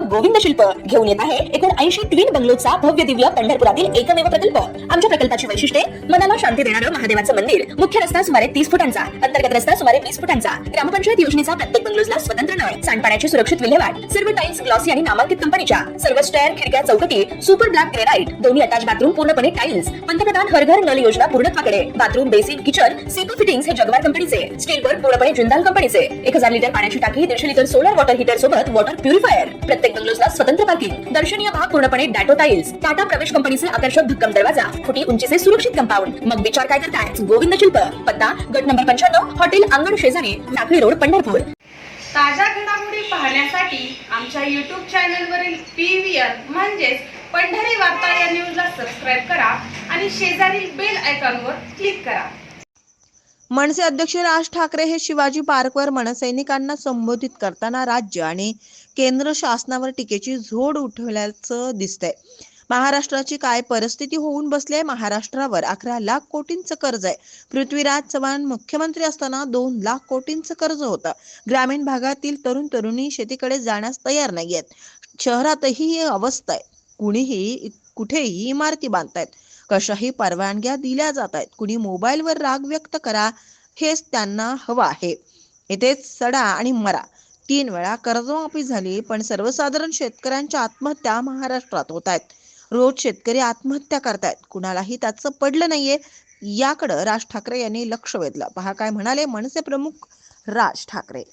गोविंद शिल्प घेऊन येत आहे एकूण 80 ट्विन बंगलोचा भव्य दिव्य पंढरपुरातील एकमेव प्रकल्प। आमच्या प्रकल्पाची वैशिष्ट्ये मनाला शांती देणारं महादेवाचं मंदिर, मुख्य रस्ता सुमारे 30 फुटांचा, अंतर्गत रस्ता सुमारे 20 फुटांचा, ग्रामपंचायत योजनेचा प्रत्येक बंगलोजला स्वतंत्र नळ, सांडपाण्याची सुरक्षित विल्हेवाट, सर्व टाइल्स ग्लॉसी आणि नामांकित कंपनीच्या, सर्व स्टेअर, खिडक्या, चौकटी सुपर ब्लॅक ग्रेनाइट, दोन्ही अटॅच बाथरूम पूर्णपणे टाइल्स, पंतप्रधान हर घर नल योजना पूर्णत्वाकडे, bathroom, basin, kitchen, CP fittings हे जगवार कंपनीचे, स्टील वर्क पूर्णपणे जिंदाल कंपनीचे, 1000 लिटर पाण्याची टाकी, 150 लिटर सोलर वॉटर हीटर सोबत वॉटर प्युरिफायर, प्रत्येक बंगलोजला स्वतंत्र पार्किंग, दर्शनीय भाग पूर्णपणे डॅटो टाइल्स, टाटा प्रवेश कंपनीचे आकर्षक भक्कम दरवाजा, फुटी उंचीचे सुरक्षित कंपाऊंड। मग विचार काय करताय? गोविंद शिल्प, पत्ता गट नंबर 95, हॉटेल अंगण शेजारी, टाकळी रोड, पंढरपूर। ताज्या घडामोडी पाहण्यासाठी आमच्या YouTube चॅनलवरील PVR म्हणजेच पंढरी वार्ता या न्यूजला सबस्क्राइब करा आणि शेजारील बेल आयकॉनवर क्लिक करा। मनसे अध्यक्ष राज ठाकरे हे शिवाजी पार्कवर मनसैनिकांना संबोधित करताना राज्य आणि केंद्र शासनावर टीकेची झोड उठवल्याचं दिसतंय। महाराष्ट्राची काय परिस्थिती होऊन बसली? महाराष्ट्रावर 11 लाख कोटींचं कर्ज आहे। पृथ्वीराज चव्हाण मुख्यमंत्री असताना 2 लाख कोटींचं कर्ज होतं। ग्रामीण भागातील तरुण तरुणी शेतीकडे जाण्यास तयार नाहीयेत। शहरातही ही अवस्था आहे। कुणीही कुठेही इमारती बांधतायत, कशाही परवानग्या दिल्या जात आहेत। कुणी मोबाईलवर राग व्यक्त करा, हेच त्यांना हवं आहे। इथेच सडा आणि मरा। 3 वेळा कर्जमाफी झाली, पण सर्वसाधारण शेतकऱ्यांच्या आत्महत्या महाराष्ट्रात होत आहेत। रोज शेतकरी आत्महत्या करतायत, कुणालाही त्याचं पडलं नाहीये। याकडे राज ठाकरे यांनी लक्ष वेधलं। पहा काय म्हणाले मनसे प्रमुख राज ठाकरे।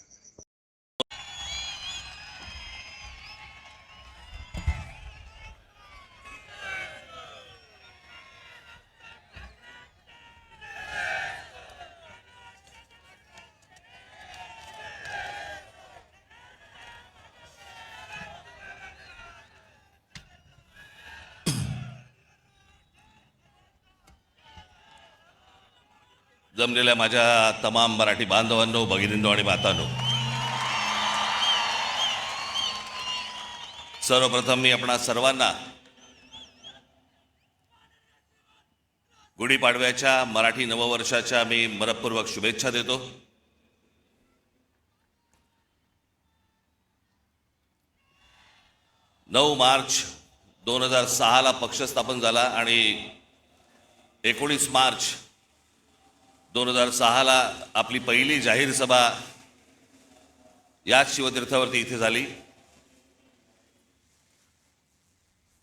जमलेल्या माझ्या तमाम मराठी बांधवांनो, भगिनींनो आणि मातांनो, सर्वप्रथम मी आपणा सर्वांना गुढीपाडव्याच्या मराठी नववर्षाच्या मी मनपूर्वक शुभेच्छा देतो। नऊ मार्च 2006 ला पक्ष स्थापन झाला आणि 19 मार्च 2006 ला आपली पहिली जाहीर सभा याच शिवतीर्थावरती इथे झाली।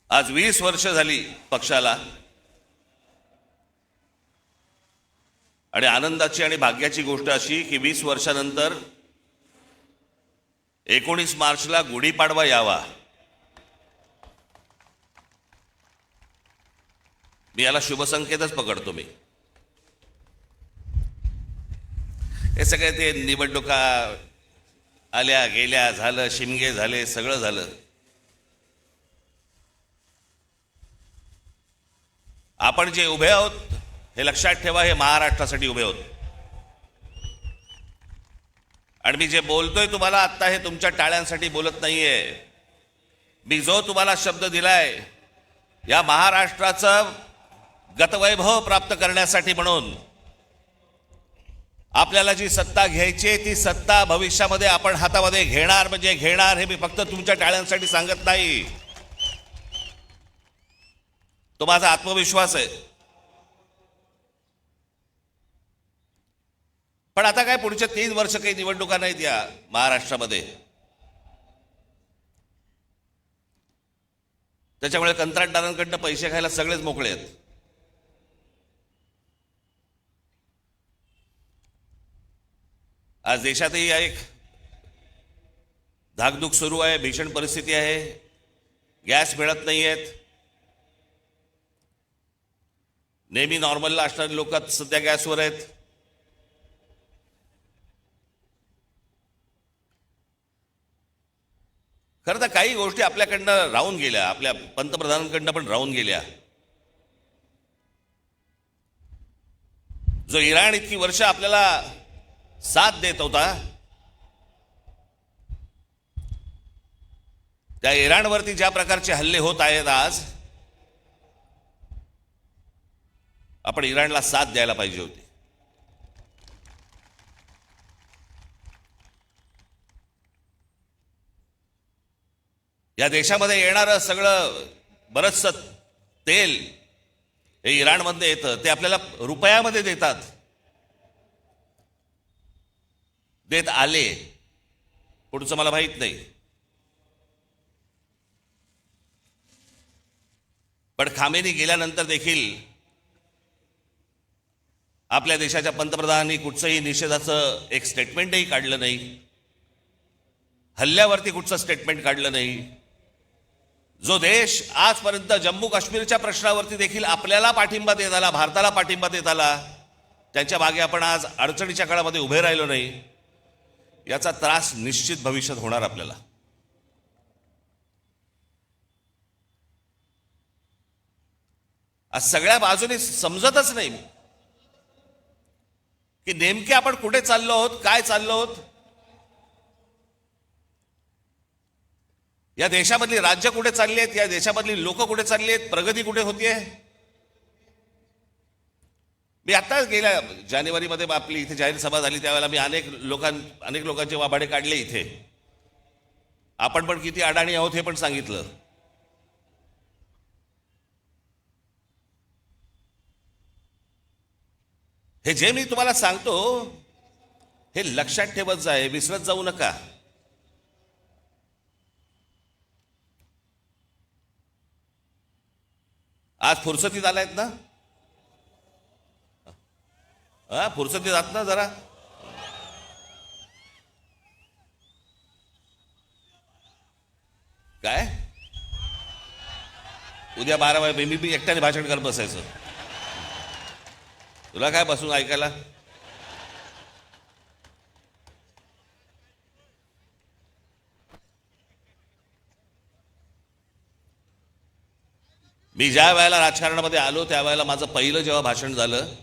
आज 20 वर्ष झाली पक्षाला आणि आनंदाची आणि भाग्याची गोष्ट अशी की 20 वर्षानंतर 19 मार्चला गुढीपाडवा यावा। मी याला शुभसंकेतच पकडतो। मी हे सगळे ते निवडणुका आल्या गेल्या, झालं, शिमगे झाले, सगळं झालं। आपण जे उभे आहोत हे लक्षात ठेवा, हे महाराष्ट्रासाठी उभे आहोत। आणि मी जे बोलतोय तुम्हाला आत्ता, हे तुमच्या टाळ्यांसाठी बोलत नाहीये। मी जो तुम्हाला शब्द दिलाय या महाराष्ट्राचं गतवैभव प्राप्त करण्यासाठी, म्हणून आपल्याला जी सत्ता घ्यायची ती सत्ता भविष्यामध्ये आपण हातामध्ये घेणार म्हणजे घेणार। हे मी फक्त तुमच्या टाळ्यांसाठी सांगत नाही, तो माझा आत्मविश्वास आहे। पण आता काय, पुढचे 3 वर्ष काही निवडणुका नाहीत या महाराष्ट्रामध्ये, त्याच्यामुळे कंत्राटदारांकडनं पैसे खायला सगळेच मोकळे आहेत। आज देशातही एक धाकधूक सुरू आहे, भीषण परिस्थिती आहे, गॅस मिळत नाहीयेत। नेहमी नॉर्मलला असणारे लोक सध्या गॅसवर आहेत। खरं तर काही गोष्टी आपल्याकडनं राहून गेल्या, आपल्या पंतप्रधानांकडनं पण राहून गेल्या। जो इराण इतकी वर्ष आपल्याला साथ देत होता, त्या इराणवरती ज्या प्रकारचे हल्ले होत आहेत आज, आपण इराणला साथ द्यायला पाहिजे होती। या देशामध्ये येणारं सगळं बरंचसं तेल हे इराणमधनं येतं, ते आपल्याला रुपयामध्ये देत आले, पुढचं मला माहित नाही. पण खामेनी गेल्यानंतर देखील आपल्या देशाच्या पंतप्रधानांनी कुठचंही निषेधाचं एक स्टेटमेंटही काढलं नाही, हल्ल्यावरती कुठचं स्टेटमेंट काढलं नाही. जो देश आजपर्यंत जम्मू काश्मीरच्या प्रश्नावरती देखील आपल्याला पाठिंबा देत आला, भारताला पाठिंबा देत आला, त्यांच्या मागे आपण आज अडचणीच्या काळामध्ये उभे राहिलो नाही, याचा त्रास निश्चित भविष्यात होणार आपल्याला. आज सगळ्या बाजूने समजतच नाही की नेमके आपण कुठे चाललो आहोत, काय चाललो आहोत. या देशामधली राज्य कुठे चालली आहेत, या देशामधली लोक कुठे चालली आहेत, प्रगती कुठे होतीये. मी आत्ताच गेल्या जानेवारीमध्ये आपली इथे जाहीर सभा झाली, त्यावेळेला मी अनेक लोकांचे वाभाडे काढले इथे. आपण पण किती अडाणी आहोत हे पण सांगितलं. हे जे मी तुम्हाला सांगतो हे लक्षात ठेवत जाय, विसरत जाऊ नका. आज फुरसतीत आलायत ना, फुरसतीत आहात ना जरा. काय उद्या 12 वाजे मी एकट्याने भाषण करत बसायचं, तुला काय बसून ऐकायला. मी ज्या वेळेला राजकारणामध्ये आलो त्यावेळेला माझं पहिलं जेव्हा भाषण झालं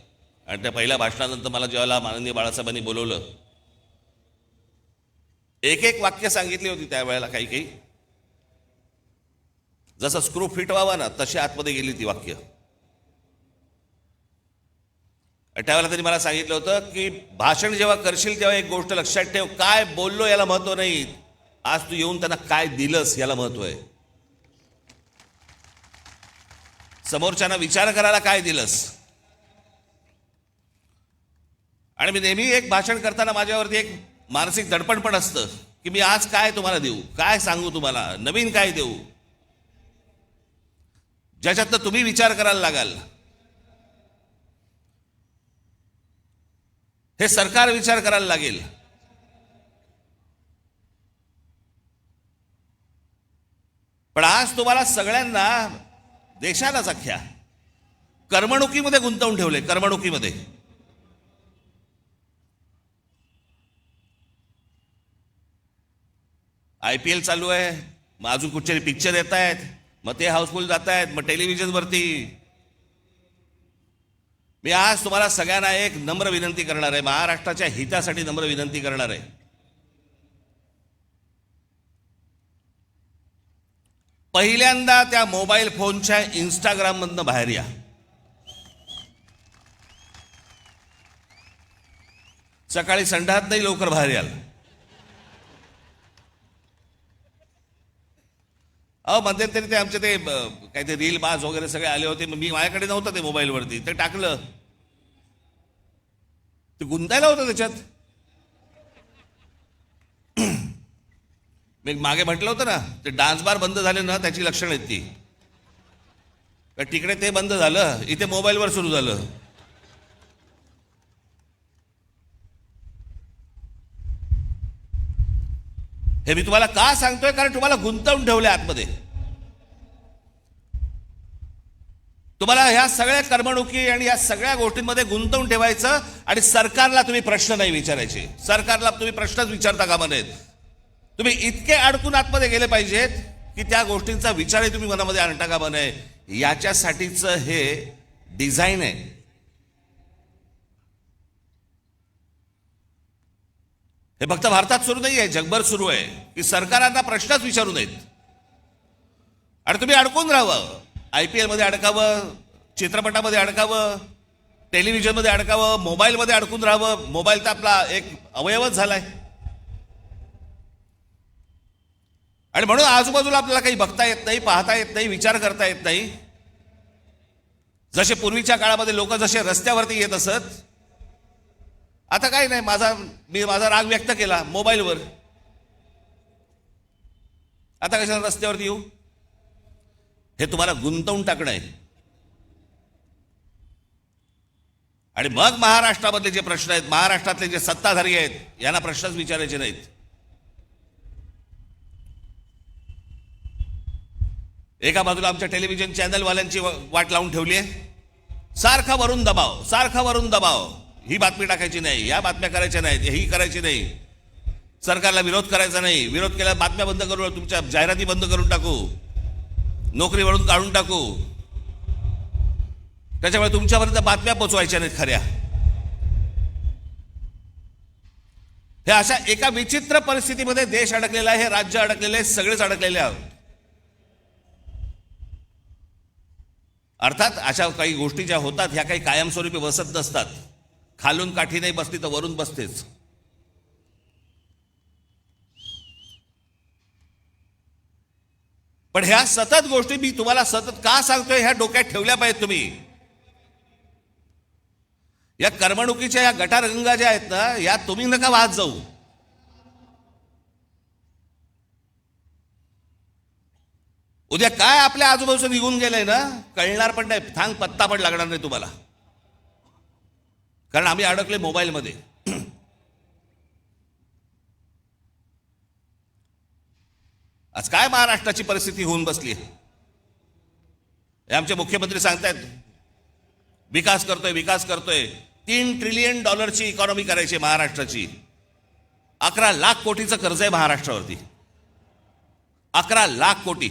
आणि त्या पहिल्या भाषणानंतर मला जेव्हा माननीय बाळासाहेबांनी बोलवलं, एक वाक्य सांगितली होती त्यावेळेला. काही जसं स्क्रू फिट व्हावा ना तशी आतमध्ये गेली ती वाक्य. त्यावेळेला त्यांनी मला सांगितलं होतं की भाषण जेव्हा करशील तेव्हा एक गोष्ट लक्षात ठेव, काय बोललो याला महत्व नाही, आज तू येऊन त्यांना काय दिलंस याला महत्व आहे. समोरच्यांना विचार करायला काय दिलंस. आणि मी नेहमी एक भाषण करताना माझ्यावरती एक मानसिक दडपण पण असतं की मी आज काय तुम्हाला देऊ, काय सांगू तुम्हाला, नवीन काय देऊ, ज्याच्यातनं तुम्ही विचार करायला लागाल. हे सरकार विचार करायला लागेल. पण आज तुम्हाला सगळ्यांना, देशालाच अख्ख्या करमणुकीमध्ये गुंतवून ठेवले. करमणुकीमध्ये IPL चालू आहे, मग अजून कुठचे पिक्चर येत आहेत, मग ते हाऊसफुल जात आहेत, मग टेलिव्हिजनवरती. मी आज तुम्हाला सगळ्यांना एक नम्र विनंती करणार आहे, महाराष्ट्राच्या हितासाठी नम्र विनंती करणार आहे. पहिल्यांदा त्या मोबाईल फोनच्या इंस्टाग्राम मधनं बाहेर या. सकाळी संडास नाही, लवकर बाहेर याल. मध्यंतरी ते आमचे ते काय ते रील बाज वगैरे सगळे आले होते, मी माझ्याकडे नव्हतं ते मोबाईलवरती, ते टाकलं, ते गुंतायला होतं त्याच्यात. मी मागे म्हटलं होतं ना, ते डान्स बार बंद झाले ना त्याची लक्षणं आहेत ती. तिकडे ते बंद झालं, इथे मोबाईलवर सुरू झालं. हे मी तुम्हाला का सांगतोय, कारण तुम्हाला गुंतवून ठेवले आतमध्ये. तुम्हाला ह्या सगळ्या करमणुकी आणि या सगळ्या गोष्टींमध्ये गुंतवून ठेवायचं आणि सरकारला तुम्ही प्रश्न नाही विचारायचे. सरकारला तुम्ही प्रश्नच विचारता कामा नयेत. तुम्ही इतके अडकून आतमध्ये गेले पाहिजेत की त्या गोष्टींचा विचारही तुम्ही मनामध्ये आणता कामा नये. याच्यासाठीच हे डिझाईन आहे. हे फक्त भारतात सुरू नाही आहे, जगभर सुरू आहे की सरकारांना प्रश्नच विचारू नयेत आणि तुम्ही अडकून राहावं. IPL मध्ये अडकावं, चित्रपटामध्ये अडकावं, टेलिव्हिजनमध्ये अडकावं, मोबाईलमध्ये अडकून राहावं. मोबाईल तर आपला एक अवयवच झालाय. आणि म्हणून आजूबाजूला आपल्याला काही बघता येत नाही, पाहता येत नाही, विचार करता येत नाही. जसे पूर्वीच्या काळामध्ये लोक जसे रस्त्यावरती येत असत, आता काही नाही, मी माझा राग व्यक्त केला मोबाईलवर, आता कशाला रस्त्यावरती येऊ? हे तुम्हाला गुंतवून टाकणं आहे. आणि मग महाराष्ट्रामधले जे प्रश्न आहेत, महाराष्ट्रातले जे सत्ताधारी आहेत, यांना प्रश्नच विचारायचे नाहीत. एका बाजूला आमच्या टेलिव्हिजन चॅनलवाल्यांची वाट लावून ठेवली आहे. सारखा वरून दबाव, सारखा वरून दबाव. ही बातमी टाकायची नाही, या बातम्या करायच्या नाहीत, ही करायची नाही, सरकारला विरोध करायचा नाही, विरोध केला बातम्या बंद करू, तुमच्या जाहिराती बंद करून टाकू, नोकरीवरून काढून टाकू. त्याच्यामुळे तुमच्यापर्यंत बातम्या पोचवायच्या नाहीत खऱ्या. हे अशा एका विचित्र परिस्थितीमध्ये देश अडकलेला आहे, हे राज्य अडकलेले आहे, सगळेच अडकलेले आहोत. अर्थात अशा काही गोष्टी ज्या होतात ह्या काही कायमस्वरूपी बसत नसतात. खालून काठी नाही बसली तर वरून बसतेच. पण ह्या सतत गोष्टी मी तुम्हाला सतत का सांगतोय, ह्या डोक्यात ठेवल्या पाहिजेत तुम्ही. या करमणुकीच्या या गटारगंगा ज्या आहेत ना, या तुम्ही नका वाहत जाऊ. उद्या काय आपल्या आजूबाजूला निघून गेलंय ना, कळणार पण नाही, थांग पत्ता पण लागणार नाही तुम्हाला. कारण आम्ही अडकले मोबाईलमध्ये. आज काय महाराष्ट्राची परिस्थिती होऊन बसली आहे. आमचे मुख्यमंत्री सांगतायत विकास करतोय, विकास करतोय. $3 ट्रिलियन इकॉनॉमी करायची महाराष्ट्राची. 11 लाख कोटीचं कर्ज आहे महाराष्ट्रावरती. 11 लाख कोटी.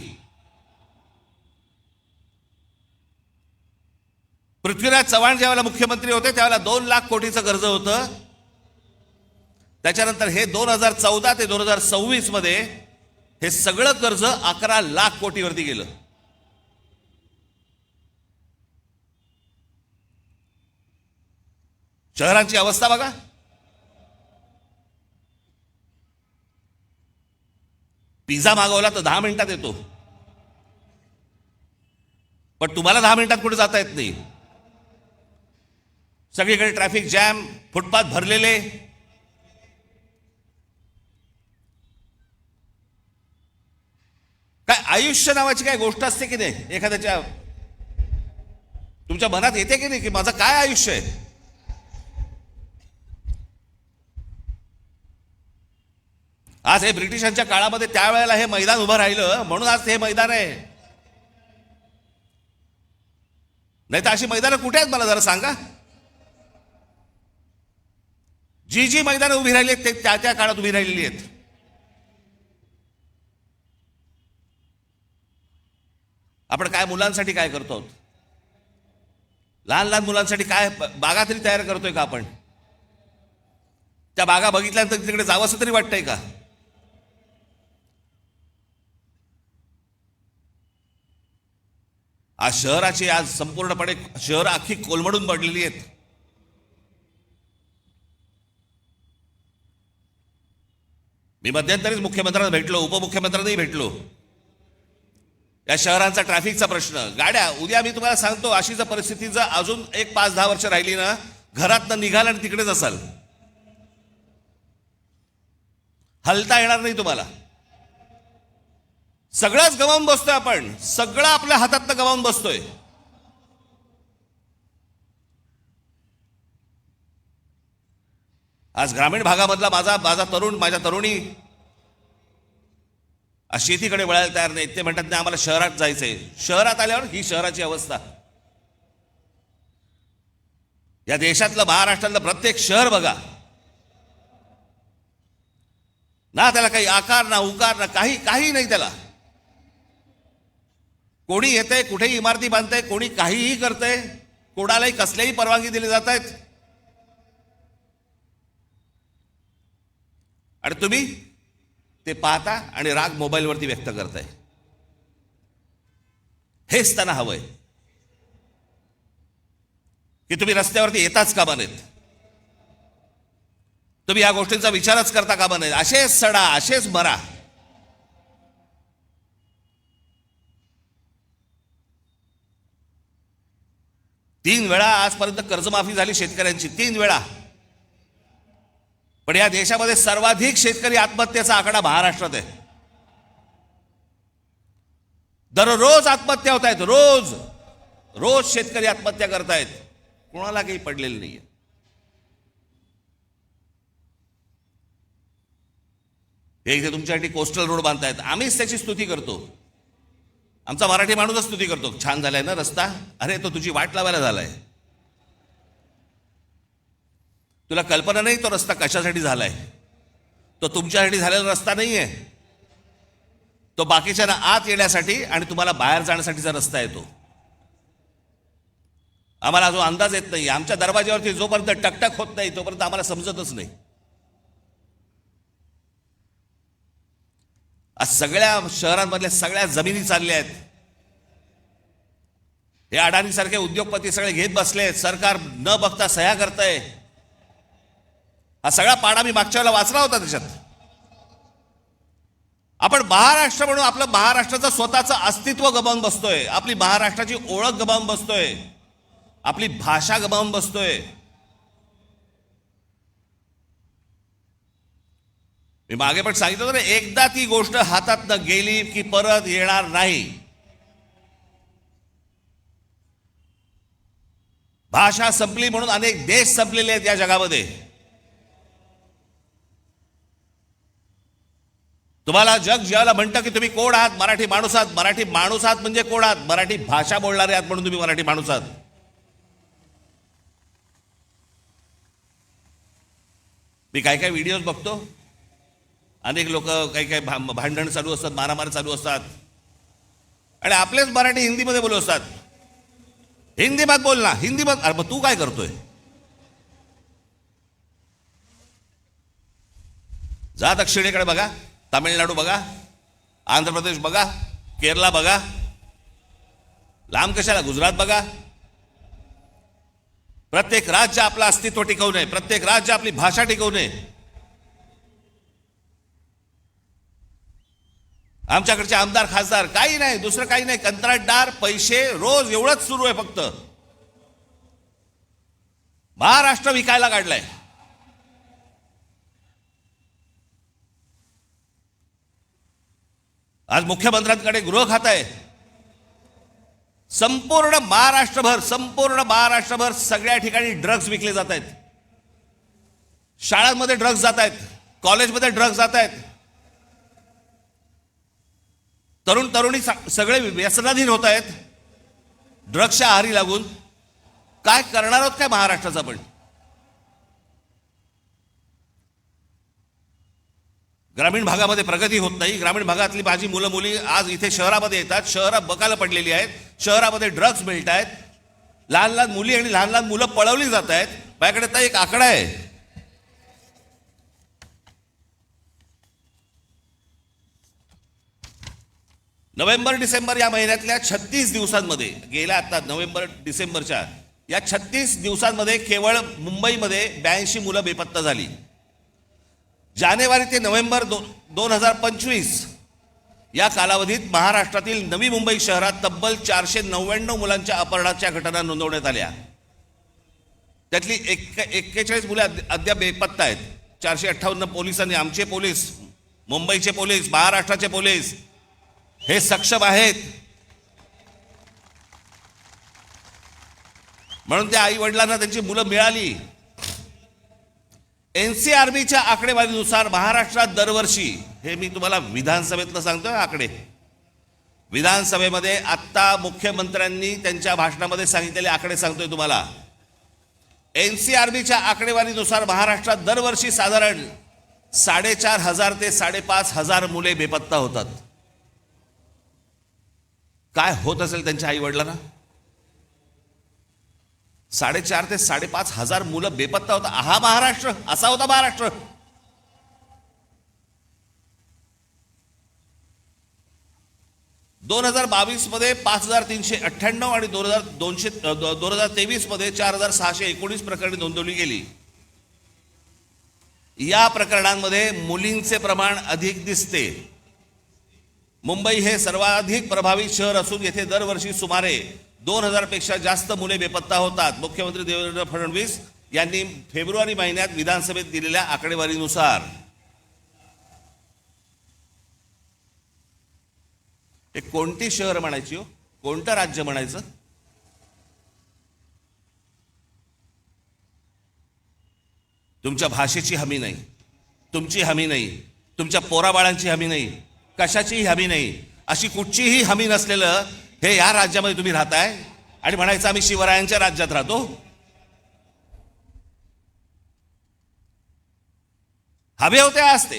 पृथ्वीराज चव्हाण ज्यावेळेला मुख्यमंत्री होते त्यावेळेला 2 लाख कोटीचं कर्ज होतं. त्याच्यानंतर हे 2014 ते 2026 मध्ये हे सगळं कर्ज 11 लाख कोटीवरती गेलं. शहरांची अवस्था बघा. पिझ्झा मागवला तर 10 मिनिटात येतो, पण तुम्हाला 10 मिनिटात कुठे जाता येत नाही. सगळीकडे ट्रॅफिक जॅम, फुटपाथ भरलेले. काय आयुष्य नावाची काय गोष्ट असते की नाही? एखाद्याच्या तुमच्या मनात येते की नाही की माझं काय आयुष्य आहे? आज हे ब्रिटिशांच्या काळामध्ये त्यावेळेला हे मैदान उभं राहिलं म्हणून आज हे मैदान आहे. नाही तर अशी मैदानं कुठे आहेत मला जरा सांगा. जी मैदानं उभी राहिली आहेत ते त्या त्या काळात उभी राहिलेली आहेत. आपण काय मुलांसाठी काय करतो? लहान लहान मुलांसाठी काय बागा तरी तयार करतोय का आपण? त्या बागा बघितल्यानंतर तिकडे जावंसं तरी वाटतंय का? आज शहराची आज संपूर्णपणे शहर अख्खी कोलमडून पडलेली आहेत. मी मध्यंतरीच मुख्यमंत्र्यांना भेटलो, उपमुख्यमंत्र्यांनाही भेटलो. या शहरांचा ट्रॅफिकचा प्रश्न, गाड्या, उद्या मी तुम्हाला सांगतो अशी जर परिस्थिती जर अजून 5-10 वर्ष राहिली ना, घरातनं निघाल आणि तिकडेच असाल, हलता येणार नाही तुम्हाला. सगळंच गमावून बसतोय आपण, सगळं आपल्या हातातनं गमावून बसतोय. आज ग्रामीण भागामधला माझा तरुण, माझ्या तरुणी आज शेतीकडे वळायला तयार नाहीत. ते म्हणतात नाही आम्हाला शहरात जायचंय. शहरात आल्यावर ही शहराची अवस्था. या देशातलं, महाराष्ट्रातलं प्रत्येक शहर बघा ना, त्याला काही आकार ना उकार ना काही नाही त्याला. कोणी येतंय, कुठेही इमारती बांधतंय, कोणी काहीही करतंय, कोणालाही कसल्याही परवानगी दिली जात आहेत. आणि तुम्ही ते पाहता आणि राग मोबाईलवरती व्यक्त करताय. हेच त्यांना हवंय की तुम्ही रस्त्यावरती येताच कामा नयेत, तुम्ही या गोष्टींचा विचारच करता कामा नयेत. असेच सडा, असेच मरा. 3 वेळा आजपर्यंत कर्जमाफी झाली शेतकऱ्यांची, 3 वेळा. पण या देशामध्ये सर्वाधिक शेतकरी आत्महत्येचा आकडा महाराष्ट्रात आहे. दररोज आत्महत्या होत आहेत, रोज रोज शेतकरी आत्महत्या करतायत, कोणाला काही पडलेलं नाहीये. हे इथे तुमच्यासाठी कोस्टल रोड बांधतायत, आम्हीच त्याची स्तुती करतो. आमचा मराठी माणूसच स्तुती करतो, छान झालाय ना रस्ता, अरे तो तुझी वाट लावायला झालाय. तुला कल्पना नाही तो रस्ता कशासाठी झालाय. तो तुमच्यासाठी झालेला रस्ता नाहीये, तो बाकीच्यांना आत येण्यासाठी आणि तुम्हाला बाहेर जाण्यासाठीचा रस्ता आहे. तो आम्हाला अजून अंदाज येत नाही. आमच्या दरवाज्यावरती जोपर्यंत टकटक होत नाही तोपर्यंत आम्हाला समजतच नाही. आज सगळ्या शहरांमधल्या सगळ्या जमिनी चालल्या आहेत. हे अडाणी सारखे उद्योगपती सगळे घेत बसले, सरकार न बघता सह्या करतंय. हा सगळा पाडा मी मागच्या वेळेला वाचला होता. त्याच्यात आपण महाराष्ट्र म्हणून आपलं महाराष्ट्राचं स्वतःचं अस्तित्व गमावून बसतोय, आपली महाराष्ट्राची ओळख गमावून बसतोय, आपली भाषा गमावून बसतोय. मी मागे पण सांगितलं होतं ना, एकदा ती गोष्ट हातातनं गेली की परत येणार नाही. भाषा संपली म्हणून अनेक देश संपलेले आहेत या जगामध्ये. तुम्हाला जग ज्याला म्हणतं की तुम्ही कोण आहात, मराठी माणूस आहात. मराठी माणूस आहात म्हणजे कोण आहात, मराठी भाषा बोलणारे आहात म्हणून तुम्ही मराठी माणूस आहात. मी काय काय व्हिडिओज बघतो, अनेक लोक काही काही भांडण चालू असतात, मारामारी चालू असतात, आणि आपलेच मराठी हिंदीमध्ये बोलत असतात. हिंदी मत बोल ना, हिंदी मत. अरे मग तू काय करतोय? जा दक्षिणेकडे बघा, तामिळनाडू बघा, आंध्र प्रदेश बघा, केरला बघा, लांब कशाला गुजरात बघा. प्रत्येक राज्य आपलं अस्तित्व टिकवणे, प्रत्येक राज्य आपली भाषा टिकवणे. आमच्याकडचे आमदार खासदार काही नाही, दुसरं काही नाही, कंत्राटदार, पैसे, रोज एवढंच सुरू आहे फक्त. महाराष्ट्र विकायला काढलाय. आज मुख्यमंत्र्यांकडे गृह खातं आहे. संपूर्ण महाराष्ट्रभर सगळ्या ठिकाणी ड्रग्ज विकले जात आहेत. शाळांमध्ये ड्रग्ज जात आहेत, कॉलेजमध्ये ड्रग्ज जात आहेत. तरुण तरुणी सगळे व्यसनाधीन होत आहेत ड्रग्सच्या आहारी लागून. काय करणार आहोत काय महाराष्ट्राचा? पण ग्रामीण भागामध्ये प्रगती होत नाही. ग्रामीण भागातली माझी मुलं मुली आज इथे शहरामध्ये येतात, शहरं बकाला पडलेली आहेत, शहरामध्ये ड्रग्ज मिळत आहेत, लहान लहान मुली आणि लहान लहान मुलं पळवली जात आहेत. माझ्याकडे तर एक आकडा आहे, नोव्हेंबर डिसेंबर या महिन्यातल्या 36 दिवसांमध्ये, गेल्या आता नोव्हेंबर डिसेंबरच्या या 36 दिवसांमध्ये केवळ मुंबईमध्ये 82 मुलं बेपत्ता झाली. जानेवारी ते नोव्हेंबर 2025 या कालावधीत महाराष्ट्रातील नवी मुंबई शहरात तब्बल 499 मुलांच्या अपहरणाच्या घटना नोंदवण्यात आल्या. त्यातली 41 मुले अद्याप बेपत्ता आहेत. 458 पोलिसांनी, आमचे पोलीस, मुंबईचे पोलीस, महाराष्ट्राचे पोलीस हे सक्षम आहेत. म्हणून त्या आई वडिलांना त्यांची मुलं मिळाली. एनसीआरबीच्या आकडेवारीनुसार महाराष्ट्रात दरवर्षी, हे मी तुम्हाला विधानसभेतलं सांगतोय आकडे, विधानसभेमध्ये आत्ता मुख्यमंत्र्यांनी त्यांच्या भाषणामध्ये सांगितलेले आकडे सांगतोय तुम्हाला. एनसीआरबीच्या आकडेवारीनुसार महाराष्ट्रात दरवर्षी साधारण 4,500 ते 5,500 मुले बेपत्ता होतात. काय होत असेल त्यांच्या आई वडिलांना? 4,500 ते 5,500 मुलं बेपत्ता होता. हा महाराष्ट्र, असा होता महाराष्ट्र. दोन 2022 मध्ये 5,398 आणि 2023 मध्ये 4,619 प्रकरणे नोंदवली गेली. या प्रकरणांमध्ये मुलींचे प्रमाण अधिक दिसते. मुंबई हे सर्वाधिक प्रभावित शहर असून येथे दरवर्षी सुमारे 2000पेक्षा जास्त मुले बेपत्ता होतात. मुख्यमंत्री देवेंद्र फडणवीस यांनी फेब्रुवारी महिन्यात विधानसभेत दिलेल्या आकडेवारीनुसार. हे कोणती शहर म्हणायची हो, कोणतं राज्य म्हणायचं? तुमच्या भाषेची हमी नाही, तुमची हमी नाही, तुमच्या पोराबाळांची हमी नाही, कशाचीही हमी नाही. अशी कुठचीही हमी नसलेलं हे या राज्यामध्ये तुम्ही राहताय आणि म्हणायचं आम्ही शिवरायांच्या राज्यात राहतो. हवे होते असते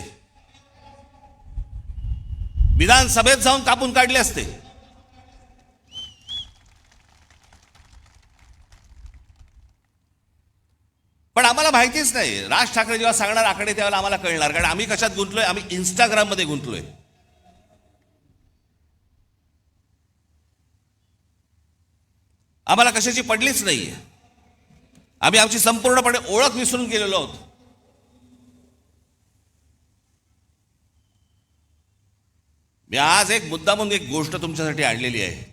विधानसभेत जाऊन कापून काढले असते. पण आम्हाला माहितीच नाही. राज ठाकरे जेव्हा सांगणार आकडे त्यावेळेला आम्हाला कळणार, कारण आम्ही कशात गुंतलोय? आम्ही इंस्टाग्राममध्ये गुंतलोय. आम्हाला कशाची पडलीच नाहीये. आम्ही आमची संपूर्णपणे ओळख विसरून गेलेलो आहोत. मी आज एक मुद्दा म्हणून एक गोष्ट तुमच्यासाठी आणलेली आहे.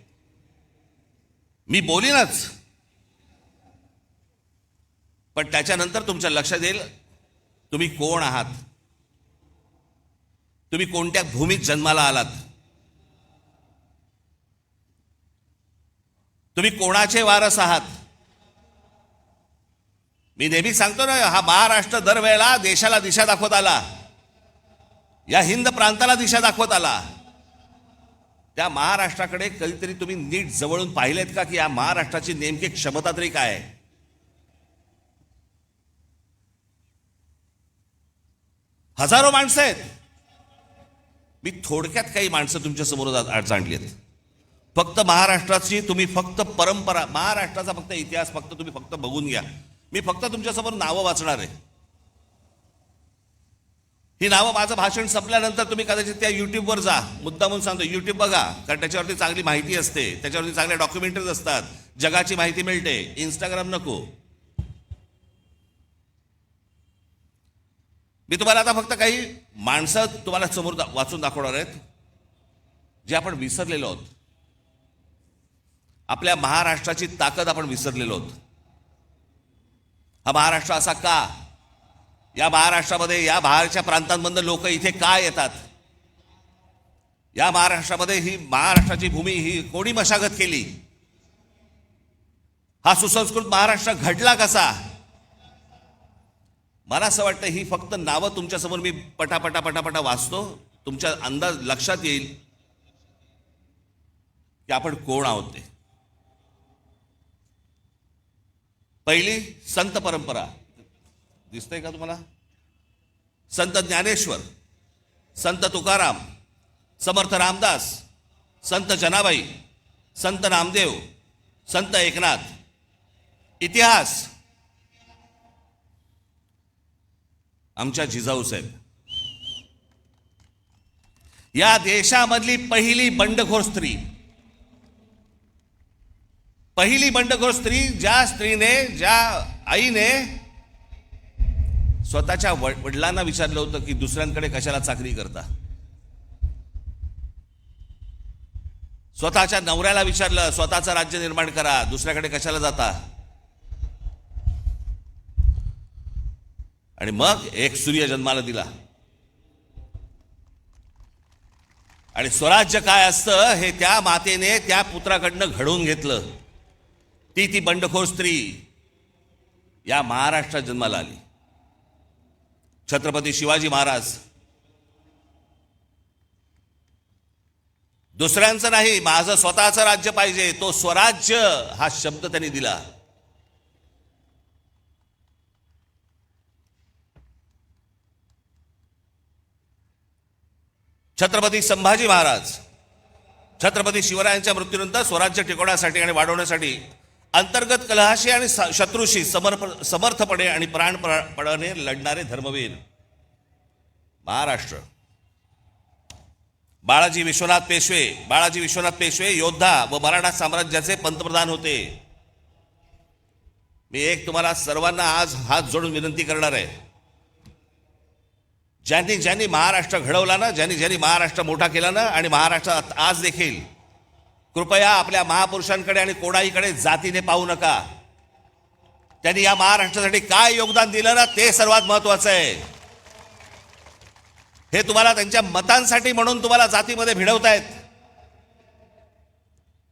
मी बोलीनच, पण त्याच्यानंतर तुमच्या लक्षात येईल तुम्ही कोण आहात, तुम्ही कोणत्या भूमीत जन्माला आलात, तुम्ही कोणाचे वारस आहात. मी नेहमी सांगतो ना, हा महाराष्ट्र दरवेळेला देशाला दिशा दाखवत आला, या हिंद प्रांताला दिशा दाखवत आला. त्या महाराष्ट्राकडे कधीतरी तुम्ही नीट जवळून पाहिलेत का, की या महाराष्ट्राची नेमकी क्षमता तरी काय आहे? हजारो माणसं आहेत. मी थोडक्यात काही माणसं तुमच्या समोर आणली आहेत. फक्त महाराष्ट्राची तुम्ही फक्त परंपरा, महाराष्ट्राचा फक्त इतिहास फक्त तुम्ही फक्त बघून घ्या. मी फक्त तुमच्यासमोर नावं वाचणार आहे. ही नावं माझं भाषण संपल्यानंतर तुम्ही कदाचित त्या युट्यूबवर जा. मुद्दा म्हणून सांगतो, युट्यूब बघा, कारण त्याच्यावरती चांगली माहिती असते, त्याच्यावरती चांगल्या डॉक्युमेंटरीज असतात, जगाची माहिती मिळते. इंस्टाग्राम नको. मी तुम्हाला आता फक्त काही माणसं तुम्हाला समोर वाचून दाखवणार आहेत, जे आपण विसरलेलो आहोत. आपल्या महाराष्ट्राची ताकद आपण विसरलेलो आहोत. हा महाराष्ट्र असा का? या महाराष्ट्रामध्ये, या बाहेरच्या प्रांतांमधून लोक इथे का येतात? या महाराष्ट्रामध्ये ही महाराष्ट्राची भूमी ही कोणी मशागत केली? हा सुसंस्कृत महाराष्ट्र घडला कसा? मला असं वाटतं ही फक्त नावं तुमच्यासमोर मी पटापटा वाचतो, तुमच्या अंदाज लक्षात येईल की आपण कोण आहोत ते. पहिली संत परंपरा दिसतंय का तुम्हाला? संत ज्ञानेश्वर, संत तुकाराम, समर्थ रामदास, संत जनाबाई, संत नामदेव, संत एकनाथ. इतिहास आमच्या जिजाऊ साहेब, या देशामधली पहिली बंडखोर स्त्री, पहिली बंडखोर स्त्री, ज्या स्त्रीने, ज्या आईने स्वतःच्या वडिलांना विचारलं होतं की दुसऱ्यांकडे कशाला चाकरी करता. स्वतःच्या नवऱ्याला विचारलं, स्वतःचं राज्य निर्माण करा, दुसऱ्याकडे कशाला जाता. आणि मग एक सूर्य जन्माला दिला. आणि स्वराज्य काय असतं हे त्या मातेने त्या पुत्राकडनं घडवून घेतलं. ती बंडखोर स्त्री या महाराष्ट्रात जन्माला आली. छत्रपती शिवाजी महाराज. दुसऱ्यांचं नाही, माझं स्वतःचं राज्य पाहिजे, तो स्वराज्य हा शब्द त्यांनी दिला. छत्रपती संभाजी महाराज, छत्रपती शिवरायांच्या मृत्यूनंतर स्वराज्य टिकवण्यासाठी आणि वाढवण्यासाठी अंतर्गत कलहाशी आणि शत्रूशी समर्थपणे आणि प्राणपणाने लढणारे धर्मवीर. महाराष्ट्र. बाळाजी विश्वनाथ पेशवे योद्धा व मराठा साम्राज्याचे पंतप्रधान होते. मी एक तुम्हाला सर्वांना आज हात जोडून विनंती करणार आहे, ज्यांनी महाराष्ट्र घडवला ना, ज्यांनी महाराष्ट्र मोठा केला ना, आणि महाराष्ट्रात आज देखील कृपया आपल्या महापुरुषांकडे आणि कोणाहीकडे जातीने पाहू नका. त्यांनी या महाराष्ट्रासाठी काय योगदान दिलं ना, ते सर्वात महत्वाचं आहे. हे तुम्हाला त्यांच्या मतांसाठी म्हणून तुम्हाला जातीमध्ये भिडवतायत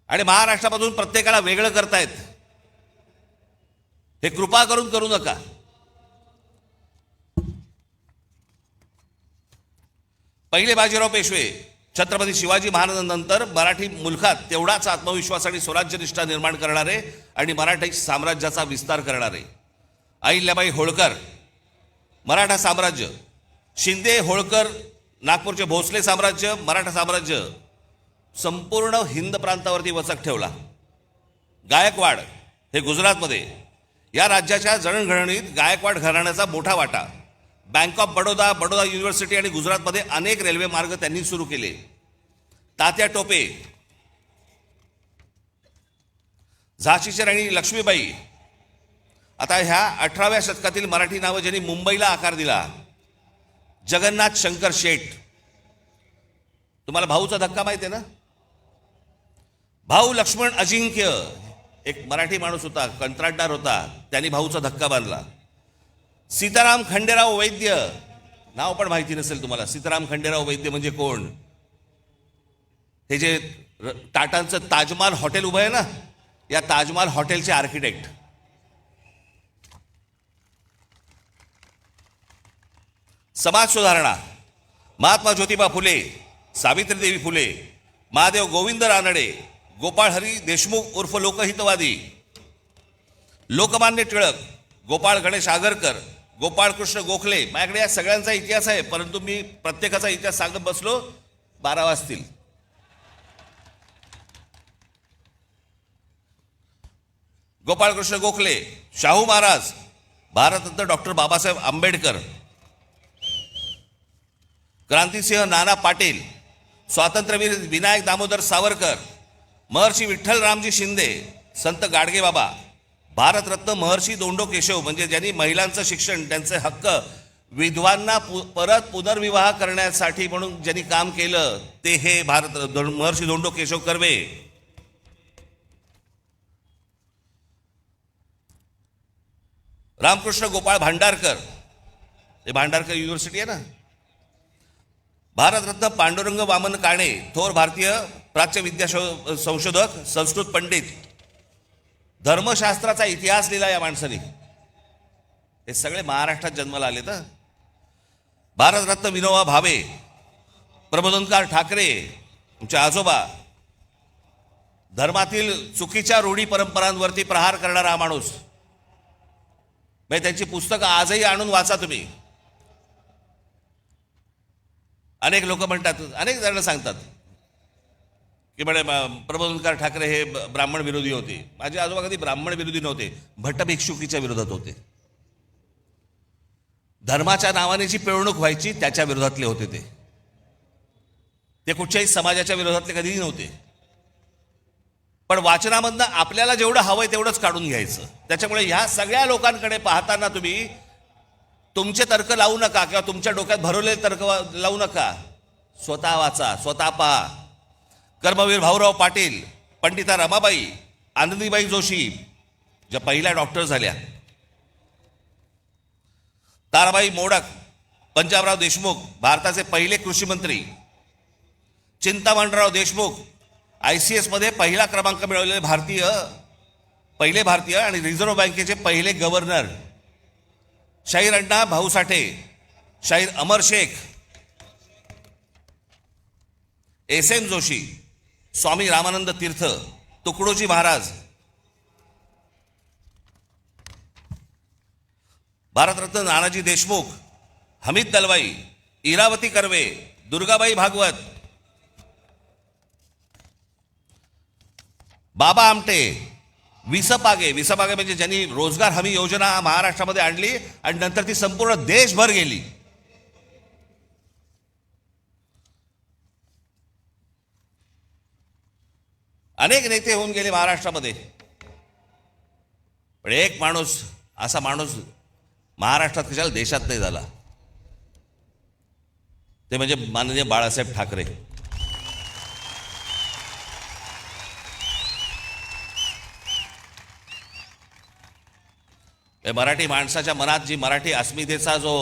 आणि महाराष्ट्रामधून प्रत्येकाला वेगळं करतायत. हे कृपा करून करू नका. पहिले बाजीराव पेशवे छत्रपती शिवाजी महाराजांनंतर मराठी मुलखात तेवढाच आत्मविश्वास आणि स्वराज्यनिष्ठा निर्माण करणारे आणि मराठी साम्राज्याचा विस्तार करणारे अहिल्याबाई होळकर, मराठा साम्राज्य, शिंदे होळकर नागपूरचे भोसले साम्राज्य, मराठा साम्राज्य संपूर्ण हिंद प्रांतावरती वचक ठेवला. गायकवाड हे गुजरातमध्ये, या राज्याच्या जडणघडणीत गायकवाड घराण्याचा मोठा वाटा. Bank of Baroda, Baroda university आणि गुजरातमध्ये अनेक रेल्वे मार्ग त्यांनी सुरू केले. तात्या टोपे, झाशीची राणी लक्ष्मीबाई. आता ह्या 18व्या शतकातील मराठी नावं ज्यांनी मुंबईला आकार दिला, जगन्नाथ शंकर शेठ. तुम्हाला भाऊचा धक्का माहिती आहे ना? भाऊ लक्ष्मण अजिंक्य एक मराठी माणूस होता, कंत्राटदार होता, त्यांनी भाऊचा धक्का बांधला. सीताराम खंडेराव वैद्य, नाव पण माहिती नसेल तुम्हाला. सीताराम खंडेराव वैद्य म्हणजे कोण? हे जे टाटांचं ताजमहाल हॉटेल उभं आहे ना, या ताजमहाल हॉटेलचे आर्किटेक्ट. समाज सुधारणा, महात्मा ज्योतिबा फुले, सावित्रीदेवी फुले, महादेव गोविंद रानडे, गोपाळ हरी देशमुख उर्फ लोकहितवादी, लोकमान्य टिळक, गोपाळ गणेश आगरकर, गोपाळ कृष्ण गोखले. माझ्याकडे या सगळ्यांचा इतिहास आहे, परंतु मी प्रत्येकाचा इतिहास सांगत बसलो 12 वाजतील. गोपाळ कृष्ण गोखले, शाहू महाराज, भारतरत्न डॉक्टर बाबासाहेब आंबेडकर, क्रांतिसिंह नाना पाटील, स्वातंत्र्यवीर विनायक दामोदर सावरकर, महर्षी विठ्ठल रामजी शिंदे, संत गाडगेबाबा, भारतरत्न महर्षी धोंडो केशव म्हणजे ज्यांनी महिलांचं शिक्षण, त्यांचे हक्क, विधवांना परत पुनर्विवाह करण्यासाठी म्हणून ज्यांनी काम केलं, ते हे महर्षी धोंडो केशव कर्वे. रामकृष्ण गोपाळ भांडारकर, हे भांडारकर युनिव्हर्सिटी आहे ना. भारतरत्न पांडुरंग वामन काणे, थोर भारतीय प्राच्य विद्या संशोधक, संस्कृत पंडित, धर्मशास्त्राचा इतिहास लिहिला या माणसाने. हे सगळे महाराष्ट्रात जन्माला आले. तर भारतरत्न विनोबा भावे, प्रबोधनकार ठाकरे, तुमचे आजोबा, धर्मातील चुकीच्या रूढी परंपरांवरती प्रहार करणारा हा माणूस. म्हणजे त्यांची पुस्तकं आजही आणून वाचा तुम्ही. अनेक लोक म्हणतात, अनेक जण सांगतात की म्हणे प्रबोधनकार ठाकरे हे ब्राह्मण विरोधी होते. माझे आजोबा कधी ब्राह्मण विरोधी नव्हते, भट्ट भिक्षुकीच्या विरोधात होते. धर्माच्या नावाने जी पिळवणूक व्हायची त्याच्या विरोधातले होते ते कुठच्याही समाजाच्या विरोधातले कधीही नव्हते. पण वाचनामधनं आपल्याला जेवढं हवंय तेवढंच काढून घ्यायचं. त्याच्यामुळे ह्या सगळ्या लोकांकडे पाहताना तुम्ही तुमचे तर्क लावू नका किंवा तुमच्या डोक्यात भरवलेले तर्क लावू नका. स्वतः वाचा, स्वतः पहा. कर्मवीर भाऊराव पाटील, पंडिता रमाबाई, आनंदीबाई जोशी ज्या पहिल्या डॉक्टर झाल्या, ताराबाई मोडक, पंजाबराव देशमुख भारताचे पहिले कृषी मंत्री, चिंतामणराव देशमुख ICS मध्ये पहिला क्रमांक मिळवलेले पहिले भारतीय आणि रिझर्व्ह बँकेचे पहिले गव्हर्नर, शाहीर अण्णा भाऊसाठे, शाहीर अमर शेख, SM जोशी, स्वामी रामानंद तीर्थ, तुकडोजी महाराज, भारतरत्न नानाजी देशमुख, हमीद दलवाई, इरावती कर्वे, दुर्गाबाई भागवत, बाबा आमटे, विसपागे म्हणजे ज्यांनी रोजगार हमी योजना महाराष्ट्रामध्ये आणली आणि नंतर ती संपूर्ण देशभर गेली. अनेक नेते होऊन गेले महाराष्ट्रामध्ये, पण एक माणूस, असा माणूस महाराष्ट्रात कशाला देशात नाही झाला, ते म्हणजे माननीय बाळासाहेब ठाकरे. मराठी माणसाच्या मनात जी मराठी अस्मितेचा जो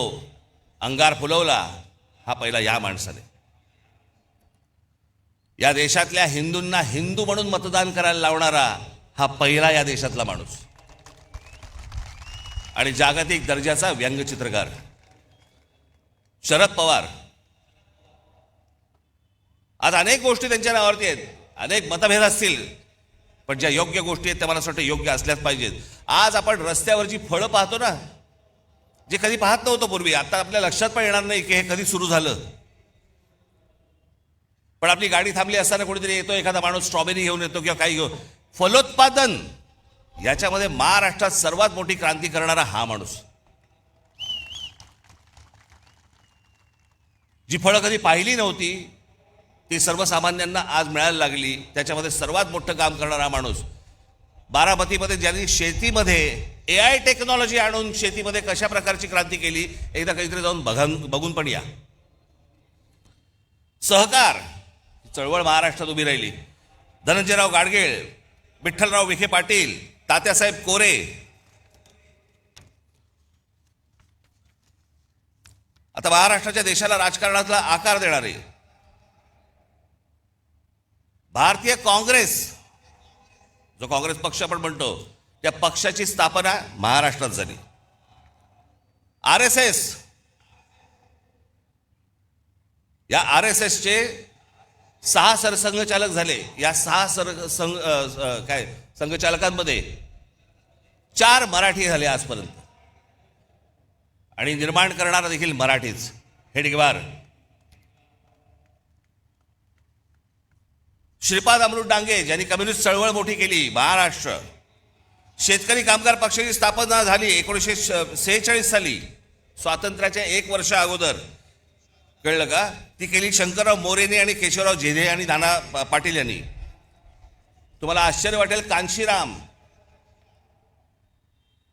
अंगार फुलवला हा पहिला या माणसाने. या देशातल्या हिंदूंना हिंदू म्हणून मतदान करायला लावणारा हा पहिला या देशातला माणूस. आणि जागतिक दर्जाचा व्यंगचित्रकार शरद पवार. आज अनेक गोष्टी त्यांच्या नावावरती आहेत, अनेक मतभेद असतील, पण ज्या योग्य गोष्टी आहेत त्या मला असं वाटतं योग्य असल्याच पाहिजेत. आज आपण रस्त्यावरची फळं पाहतो ना, जे कधी पाहत नव्हतो पूर्वी, आता आपल्या लक्षात पण येणार नाही की हे कधी सुरू झालं. पण आपली गाडी थांबली असताना कोणीतरी येतो, एखादा माणूस स्ट्रॉबेरी घेऊन येतो किंवा काही घेऊन. फलोत्पादन याच्यामध्ये महाराष्ट्रात सर्वात मोठी क्रांती करणारा हा माणूस. जी फळं कधी पाहिली नव्हती ती सर्वसामान्यांना आज मिळायला लागली, त्याच्यामध्ये सर्वात मोठं काम करणारा माणूस. बारामतीमध्ये ज्यांनी शेतीमध्ये AI टेक्नॉलॉजी आणून शेतीमध्ये कशा प्रकारची क्रांती केली, एकदा काहीतरी जाऊन बघून पण या. सहकार चळवळ महाराष्ट्रात उभी राहिली. धनंजयराव गाडगीळ, विठ्ठलराव विखे पाटील, तात्यासाहेब कोरे. आता महाराष्ट्राच्या देशाला राजकारणातला आकार देणारे भारतीय काँग्रेस, जो काँग्रेस पक्ष आपण म्हणतो, त्या पक्षाची स्थापना महाराष्ट्रात झाली. RSS, या RSSचे 6 सरसंघचालक झाले. या 6 संघचालकांमध्ये 4 मराठी झाले आजपर्यंत. आणि निर्माण करणारा देखील मराठीच. हेडगेवार. श्रीपाद अमृत डांगे ज्यांनी कम्युनिस्ट चळवळ मोठी केली. महाराष्ट्र. शेतकरी कामगार पक्षाची स्थापना झाली 1946 साली, स्वातंत्र्याच्या 1 वर्ष अगोदर. कळलं का? ती केली शंकरराव मोरेने आणि केशवराव जेधे आणि नाना पाटील यांनी. तुम्हाला आश्चर्य वाटेल,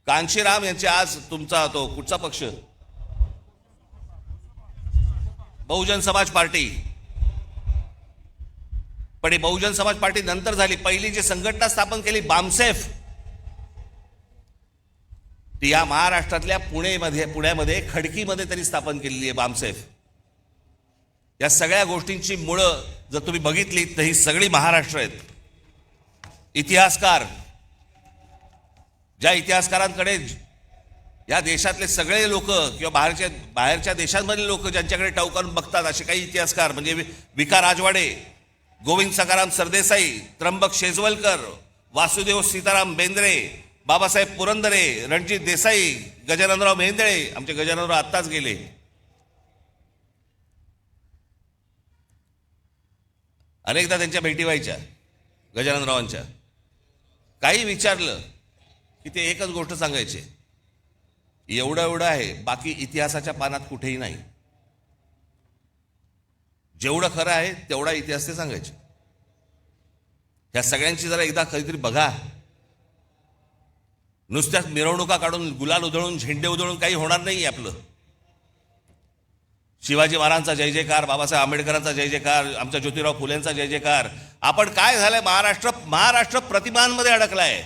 कांशीराम यांचे आज तुमचा तो कुठचा पक्ष, बहुजन समाज पार्टी. पण ही बहुजन समाज पार्टी नंतर झाली. पहिली जी संघटना स्थापन केली बामसेफ, ती या महाराष्ट्रातल्या पुण्यामध्ये खडकीमध्ये त्यांनी स्थापन केलेली आहे बामसेफ. या सगळ्या गोष्टींची मुळं जर तुम्ही बघितली तर ही सगळी महाराष्ट्र आहेत. इतिहासकार, ज्या इतिहासकारांकडे या देशातले सगळे लोक किंवा बाहेरच्या देशांमधले लोक ज्यांच्याकडे टवकारून बघतात, असे काही इतिहासकार म्हणजे विका राजवाडे, गोविंद सखाराम सरदेसाई, त्र्यंबक शेजवलकर, वासुदेव सीताराम बेंद्रे, बाबासाहेब पुरंदरे, रणजित देसाई, गजाननराव मेहेंदळे. आमचे गजाननराव आत्ताच गेले. अनेकदा त्यांच्या भेटी व्हायच्या गजाननरावांच्या. काही विचारलं की ते एकच गोष्ट सांगायचे, एवढं आहे, बाकी इतिहासाच्या पानात कुठेही नाही. जेवढं खरं आहे तेवढा इतिहास ते सांगायचे. या सगळ्यांची जरा एकदा कधीतरी बघा. नुसत्याच मिरवणुका काढून, गुलाल उधळून, झेंडे उधळून काही होणार नाही आपलं. शिवाजी महाराजांचा जय जयकार, बाबासाहेब आंबेडकरांचा जय जयकार, आमच्या ज्योतिराव फुलेंचा जय जयकार. आपण काय झालंय, महाराष्ट्र प्रतिमांमध्ये अडकलाय.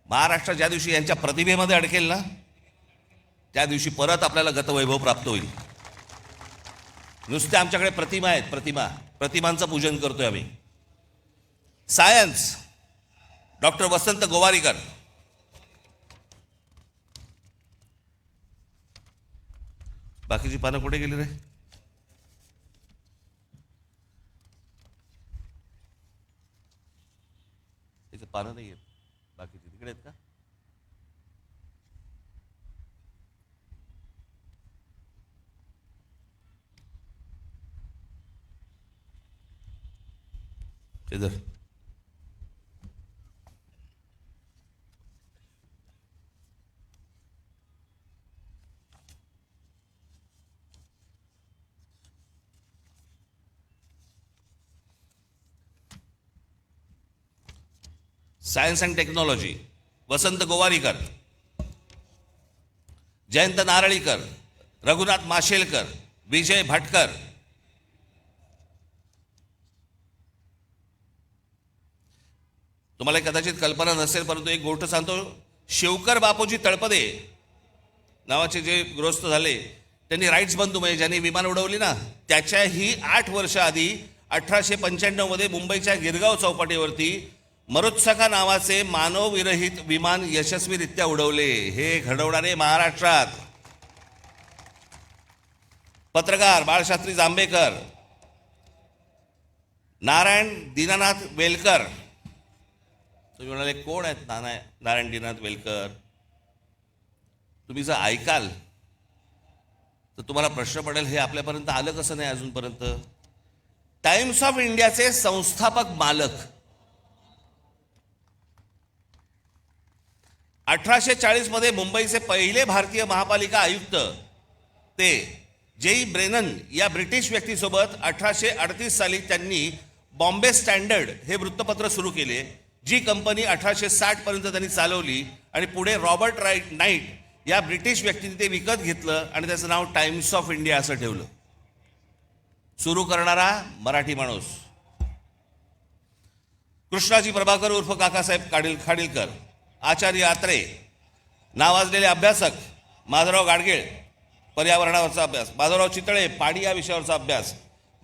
महाराष्ट्र ज्या दिवशी यांच्या प्रतिमेमध्ये अडकेल ना, त्या दिवशी परत आपल्याला गतवैभव प्राप्त होईल. नुसते आमच्याकडे प्रतिमा आहेत, प्रतिमांचं पूजन करतोय आम्ही. सायन्स, डॉक्टर वसंत गोवारीकर. बाकीची पानं कुठे गेली रे? त्याचं पानं नाही आहेत बाकीची, तिकडे आहेत का? इधर सायन्स अँड टेक्नॉलॉजी, वसंत गोवारीकर, जयंत नारळीकर, रघुनाथ माशेलकर, विजय भटकर. तुम्हाला कदाचित कल्पना नसेल, परंतु एक गोष्ट सांगतो. शिवकर बापूजी तळपदे नावाचे जे गृहस्थ झाले, त्यांनी राईट्स बंधू म्हणजे ज्यांनी विमान उडवली ना, त्याच्याही 8 वर्ष आधी 1895 मुंबईच्या गिरगाव चौपाटीवरती मरुत्सका नावाचे मानवविरहित विमान यशस्वीरित्या उडवले. हे घडवणारे महाराष्ट्रात पत्रकार बाळशास्त्री जांभेकर, नारायण दीनानाथ वेलकर. तुम्ही म्हणाले कोण आहेत नारायण दीनानाथ वेलकर? तुम्ही जर ऐकाल तर तुम्हाला प्रश्न पडेल, हे आपल्यापर्यंत आलं कसं नाही अजूनपर्यंत. टाइम्स ऑफ इंडियाचे संस्थापक मालक. 1840 मध्ये मुंबईचे पहिले भारतीय महापालिका आयुक्त ते जेई ब्रेनन या ब्रिटिश व्यक्तीसोबत 1838 साली त्यांनी बॉम्बे स्टँडर्ड हे वृत्तपत्र सुरू केले, जी कंपनी 1860 पर्यंत त्यांनी चालवली आणि पुढे रॉबर्ट नाईट या ब्रिटिश व्यक्तीने ते विकत घेतलं आणि त्याचं नाव टाइम्स ऑफ इंडिया असं ठेवलं. सुरू करणारा मराठी माणूस कृष्णाजी प्रभाकर उर्फ काकासाहेब खाडीलकर, आचार्य आत्रे, नावाजलेले अभ्यासक माधवराव गाडगीळ, पर्यावरणावरचा अभ्यास, माधवराव चितळे, पाणी या विषयावरचा अभ्यास.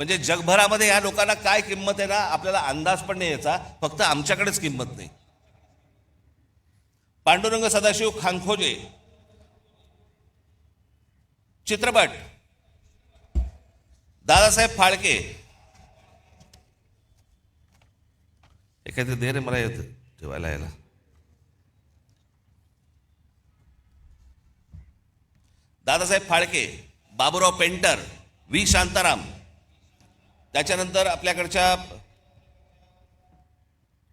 म्हणजे जगभरामध्ये या लोकांना काय किंमत आहे ना, आपल्याला अंदाज पण नाही याचा, फक्त आमच्याकडेच किंमत नाही. पांडुरंग सदाशिव खांखोजे, चित्रपट दादासाहेब फाळके. एखादी दे रे मला येत ठेवायला यायला. Dadasaheb Phalke, Baburao painter, V Shantaram. त्याच्यानंतर आपल्याकडच्या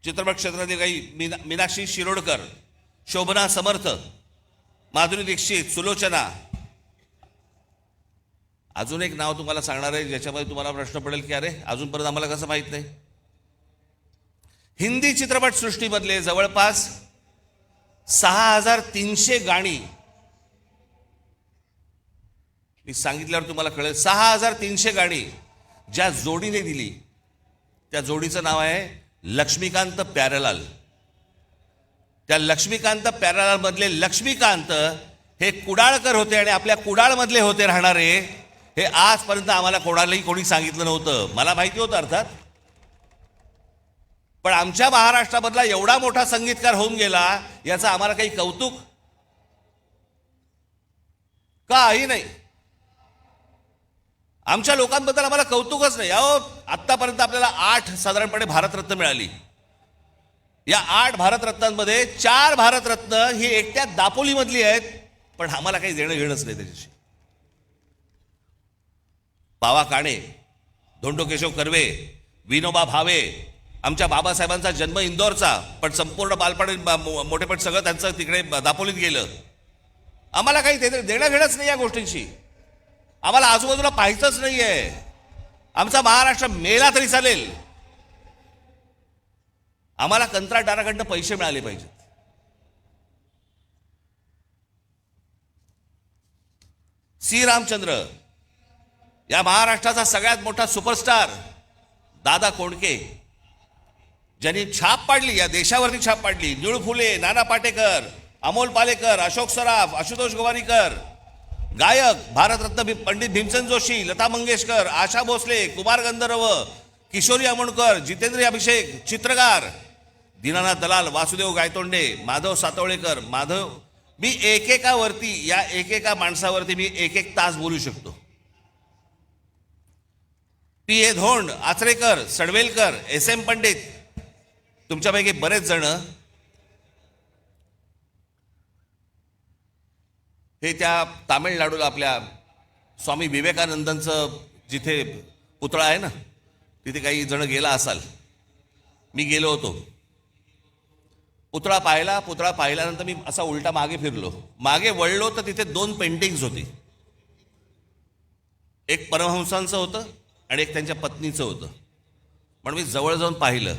चित्रपट क्षेत्रातील काही मीनाक्षी शिरोडकर, शोभना समर्थ, माधुरी दीक्षित, सुलोचना. अजून एक नाव तुम्हाला सांगणार आहे ज्याच्यामध्ये तुम्हाला प्रश्न पडेल की अरे अजूनपर्यंत आम्हाला कसं माहित नाही. हिंदी चित्रपट सृष्टीमधले जवळपास 6300 गाणी मी सांगितल्यावर तुम्हाला कळेल. 6300 गाणी ज्या जोडीने दिली त्या जोडीचं नाव आहे लक्ष्मीकांत प्यारेलाल. त्या लक्ष्मीकांत प्यारेलाल मधले लक्ष्मीकांत हे कुडाळकर होते आणि आपल्या कुडाळमधले होते राहणारे. हे आजपर्यंत आम्हाला कोणी सांगितलं नव्हतं. मला माहिती होतं अर्थात, पण आमच्या महाराष्ट्रामधला एवढा मोठा संगीतकार होऊन गेला याचं आम्हाला काही कौतुक काही नाही. आमच्या लोकांबद्दल आम्हाला कौतुकच नाही. अहो आत्तापर्यंत आपल्याला 8 साधारणपणे भारतरत्न मिळाली. या 8 भारतरत्नांमध्ये 4 भारतरत्न ही एकट्या दापोलीमधली आहेत, पण आम्हाला काही देणं घेणंच नाही त्याच्याशी. बावा काणे, धोंडो केशव कर्वे, विनोबा भावे. आमच्या बाबासाहेबांचा जन्म इंदोरचा, पण संपूर्ण बालपण मोठेपण सगळं त्यांचं तिकडे दापोलीत गेलं. आम्हाला काही देणं घेणंच नाही या गोष्टींशी. आम्हाला आजूबाजूला पाहायचंच नाहीये. आमचा महाराष्ट्र मेला तरी चालेल. आम्हाला कंत्राटदाराकडनं पैसे मिळाले पाहिजेत. सी रामचंद्र, या महाराष्ट्राचा सगळ्यात मोठा सुपरस्टार दादा कोंडके, ज्यांनी छाप पाडली, या देशावरती छाप पाडली. निळू फुले, नाना पाटेकर, अमोल पालेकर, अशोक सराफ, आशुतोष गोवारीकर. गायक भारतरत्न पंडित भीमसेन जोशी, लता मंगेशकर, आशा भोसले, कुमार गंधर्व, किशोरी आमोणकर, जितेंद्र अभिषेक. चित्रकार दीनानाथ दलाल, वासुदेव गायतोंडे, माधव सातवळेकर. मी एकेकावरती, या एकेका माणसावरती मी एक तास बोलू शकतो. पी ए धोंड, आचरेकर, सडवेलकर, एस एम पंडित. तुमच्यापैकी बरेच जण हे त्या तामिळनाडूला आपल्या स्वामी विवेकानंदांचं जिथे पुतळा आहे ना, तिथे काही जण गेला असाल. मी गेलो होतो. पुतळा पाहिल्यानंतर मी असा उलटा मागे फिरलो. मागे वळलो तर तिथे 2 पेंटिंग्स होती. एक परमहंसांचं होतं आणि एक त्यांच्या पत्नीचं होतं. पण मी जवळ जाऊन पाहिलं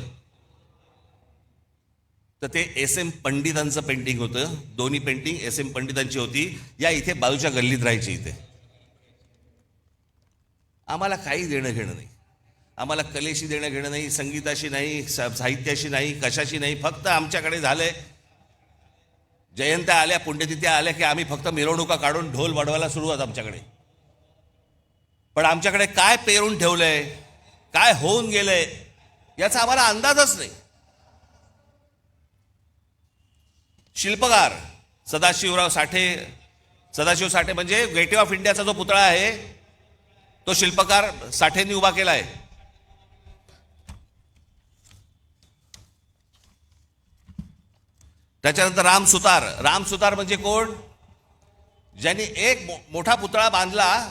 तर ते एस एम पंडितांचं पेंटिंग होतं. दोन्ही पेंटिंग एस एम पंडितांची होती. या इथे बाजूच्या गल्लीत राहायची. इथे आम्हाला काही देणं घेणं नाही. आम्हाला कलेशी देणं घेणं नाही, संगीताशी नाही, साहित्याशी नाही, कशाशी नाही. फक्त आमच्याकडे झालंय जयंत्या आल्या, पुण्यतिथ्या आल्या की आम्ही फक्त मिरवणुका काढून ढोल वाढवायला सुरू आहोत आमच्याकडे. पण आमच्याकडे काय पेरून ठेवलंय, काय होऊन गेलंय याचा आम्हाला अंदाजच नाही. शिल्पकार सदाशिव साठे म्हणजे गेटवे ऑफ इंडियाचा जो पुतळा आहे तो शिल्पकार साठेंनी उभा केलाय. त्याच्यानंतर राम सुतार म्हणजे कोण? ज्यांनी एक मोठा पुतळा बांधला,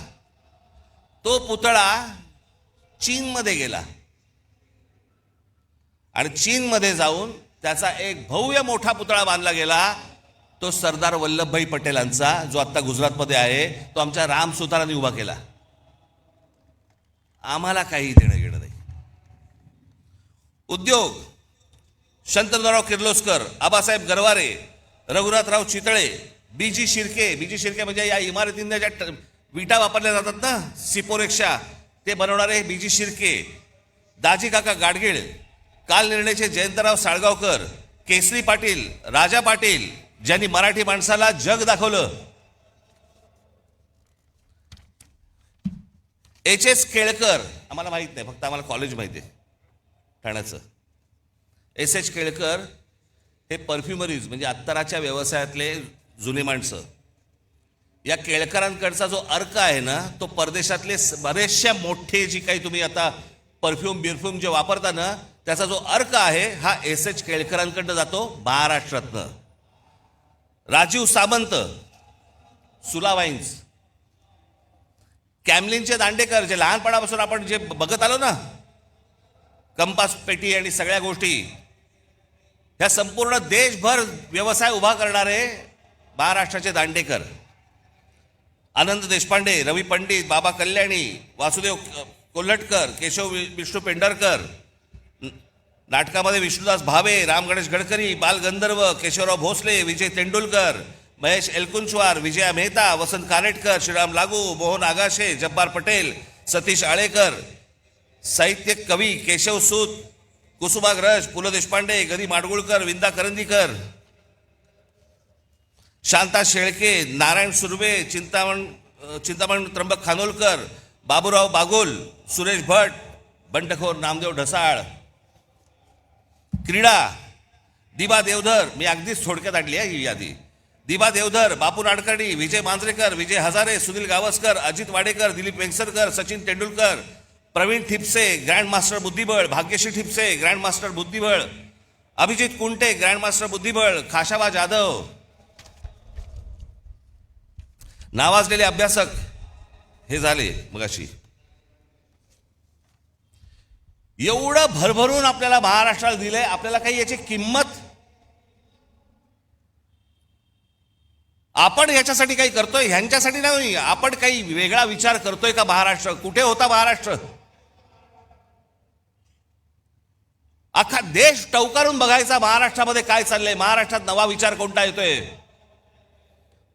तो पुतळा चीनमध्ये गेला आणि चीनमध्ये जाऊन त्याचा एक भव्य मोठा पुतळा बांधला गेला, तो सरदार वल्लभभाई पटेलांचा, जो आता गुजरातमध्ये आहे, तो आमच्या राम सुतारांनी उभा केला. आम्हाला काही देणं घेणं नाही. उद्योग शंतनुराव किर्लोस्कर, आबासाहेब गरवारे, रघुनाथराव चितळे, बीजी शिर्के म्हणजे या इमारतींना ज्या विटा वापरल्या जातात ना, सिपोरेक्षा, ते बनवणारे बीजी शिर्के, दाजी काका गाडगीळ, काल निर्णयचे जयंतराव साळगावकर, केसरी पाटील, राजा पाटील, ज्यांनी मराठी माणसाला जग दाखवलं, HS केळकर, आम्हाला माहित नाही, फक्त आम्हाला कॉलेज माहिती आहे ठाण्याचं. SS केळकर हे परफ्युमरीज म्हणजे अत्तराच्या व्यवसायातले जुने माणसं. या केळकरांकडचा जो अर्क आहे ना, तो परदेशातले बरेचशा मोठे जी काही तुम्ही आता परफ्यूम जे वापरता ना, त्याचा जो अर्क आहे हा SS केळकरांकडनं जातो महाराष्ट्रातनं. राजीव सामंत, सुला वाईन्स, कॅमलिनचे दांडेकर, जे लहानपणापासून आपण जे बघत आलो ना, कंपास पेटी आणि सगळ्या गोष्टी, ह्या संपूर्ण देशभर व्यवसाय उभा करणारे महाराष्ट्राचे दांडेकर. आनंद देशपांडे, रवी पंडित, बाबा कल्याणी, वासुदेव कोल्हटकर, केशव विष्णू पेंढारकर, नाटकामध्ये विष्णुदास भावे, राम गणेश गडकरी, बाल गंधर्व, केशवराव भोसले, विजय तेंडुलकर, महेश एलकुंचवार, विजया मेहता, वसंत कानेटकर, श्रीराम लागू, मोहन आगाशे, जब्बार पटेल, सतीश आळेकर, साहित्यिक कवी केशव सूत, कुसुमाग्रज, पु ल देशपांडे, गदी माडगुळकर, विंदा करंदीकर, शांता शेळके, नारायण सुर्वे, चिंतामण त्र्यंबक खानोलकर, बाबूराव बागुल, सुरेश भट, बंडखोर नामदेव ढसाळ. क्रीडा दिबा देवधर, मी अगदीच थोडक्यात आणली आहे ही यादी. दिबा देवधर, बापू नाडकर्णी, विजय मांजरेकर, विजय हजारे, सुनील गावस्कर, अजित वाडेकर, दिलीप वेंगसरकर, सचिन तेंडुलकर, प्रवीण ठिपसे, ग्रँड मास्टर बुद्धिबळ, भाग्यश्री ठिपसे, ग्रँड मास्टर बुद्धिबळ, अभिजित कुंटे, ग्रँड मास्टर बुद्धिबळ, खाशाबा जाधव, नावाजलेले अभ्यासक हे झाले मगाशी. एवढं भरभरून आपल्याला महाराष्ट्राला दिलंय, आपल्याला काही याची किंमत, आपण याच्यासाठी काही करतोय, ह्यांच्यासाठी नाही, आपण काही वेगळा विचार करतोय का? महाराष्ट्र कुठे होता? महाराष्ट्र अख्खा देश टवकारून बघायचा महाराष्ट्रामध्ये काय चाललंय, महाराष्ट्रात नवा विचार कोणता येतोय,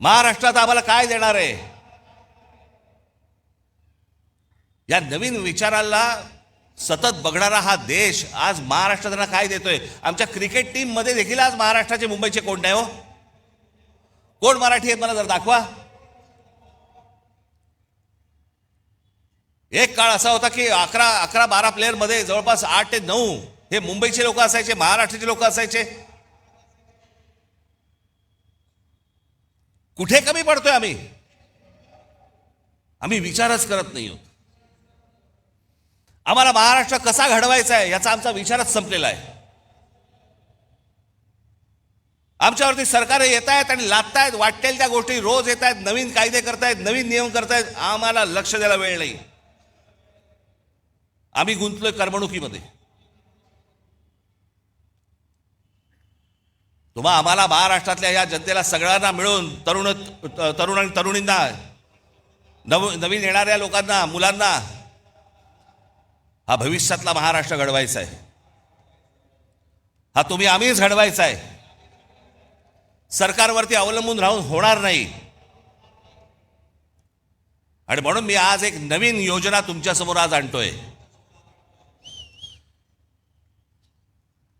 महाराष्ट्रात आम्हाला काय देणार आहे. या नवीन विचाराला सतत बघणारा हा देश आज महाराष्ट्राला काय देतोय. आमच्या क्रिकेट टीम मध्ये देखील आज महाराष्ट्राचे, मुंबईचे कोण नाही हो, कोण मराठी आहेत मला जर दाखवा. एक काळ असा होता की 11-12 प्लेयर मध्ये जवळपास 8 ते 9 हे मुंबईचे लोक असायचे, महाराष्ट्राचे लोक असायचे. कुठे कमी पडतोय आम्ही? आम्ही विचारच करत नाही आहोत. आम्हाला महाराष्ट्र कसा घडवायचा आहे याचा आमचा विचारच संपलेला आहे. आमच्यावरती सरकार येत आहेत आणि लादतायत, वाटेल त्या गोष्टी रोज येत आहेत, नवीन कायदे करतायत, नवीन नियम करतायत. आम्हाला लक्ष द्यायला वेळ नाही. आम्ही गुंतलोय करमणुकीमध्ये. तुम्हा आम्हाला महाराष्ट्रातल्या या जनतेला सगळ्यांना मिळून, तरुण आणि तरुणींना, नवीन येणाऱ्या लोकांना, मुलांना हा भविष्यातला महाराष्ट्र घडवायचा आहे. हा तुम्ही आम्हीच घडवायचा आहे. सरकारवरती अवलंबून राहून होणार नाही. आणि म्हणून मी आज एक नवीन योजना तुमच्या समोर आज आणतोय.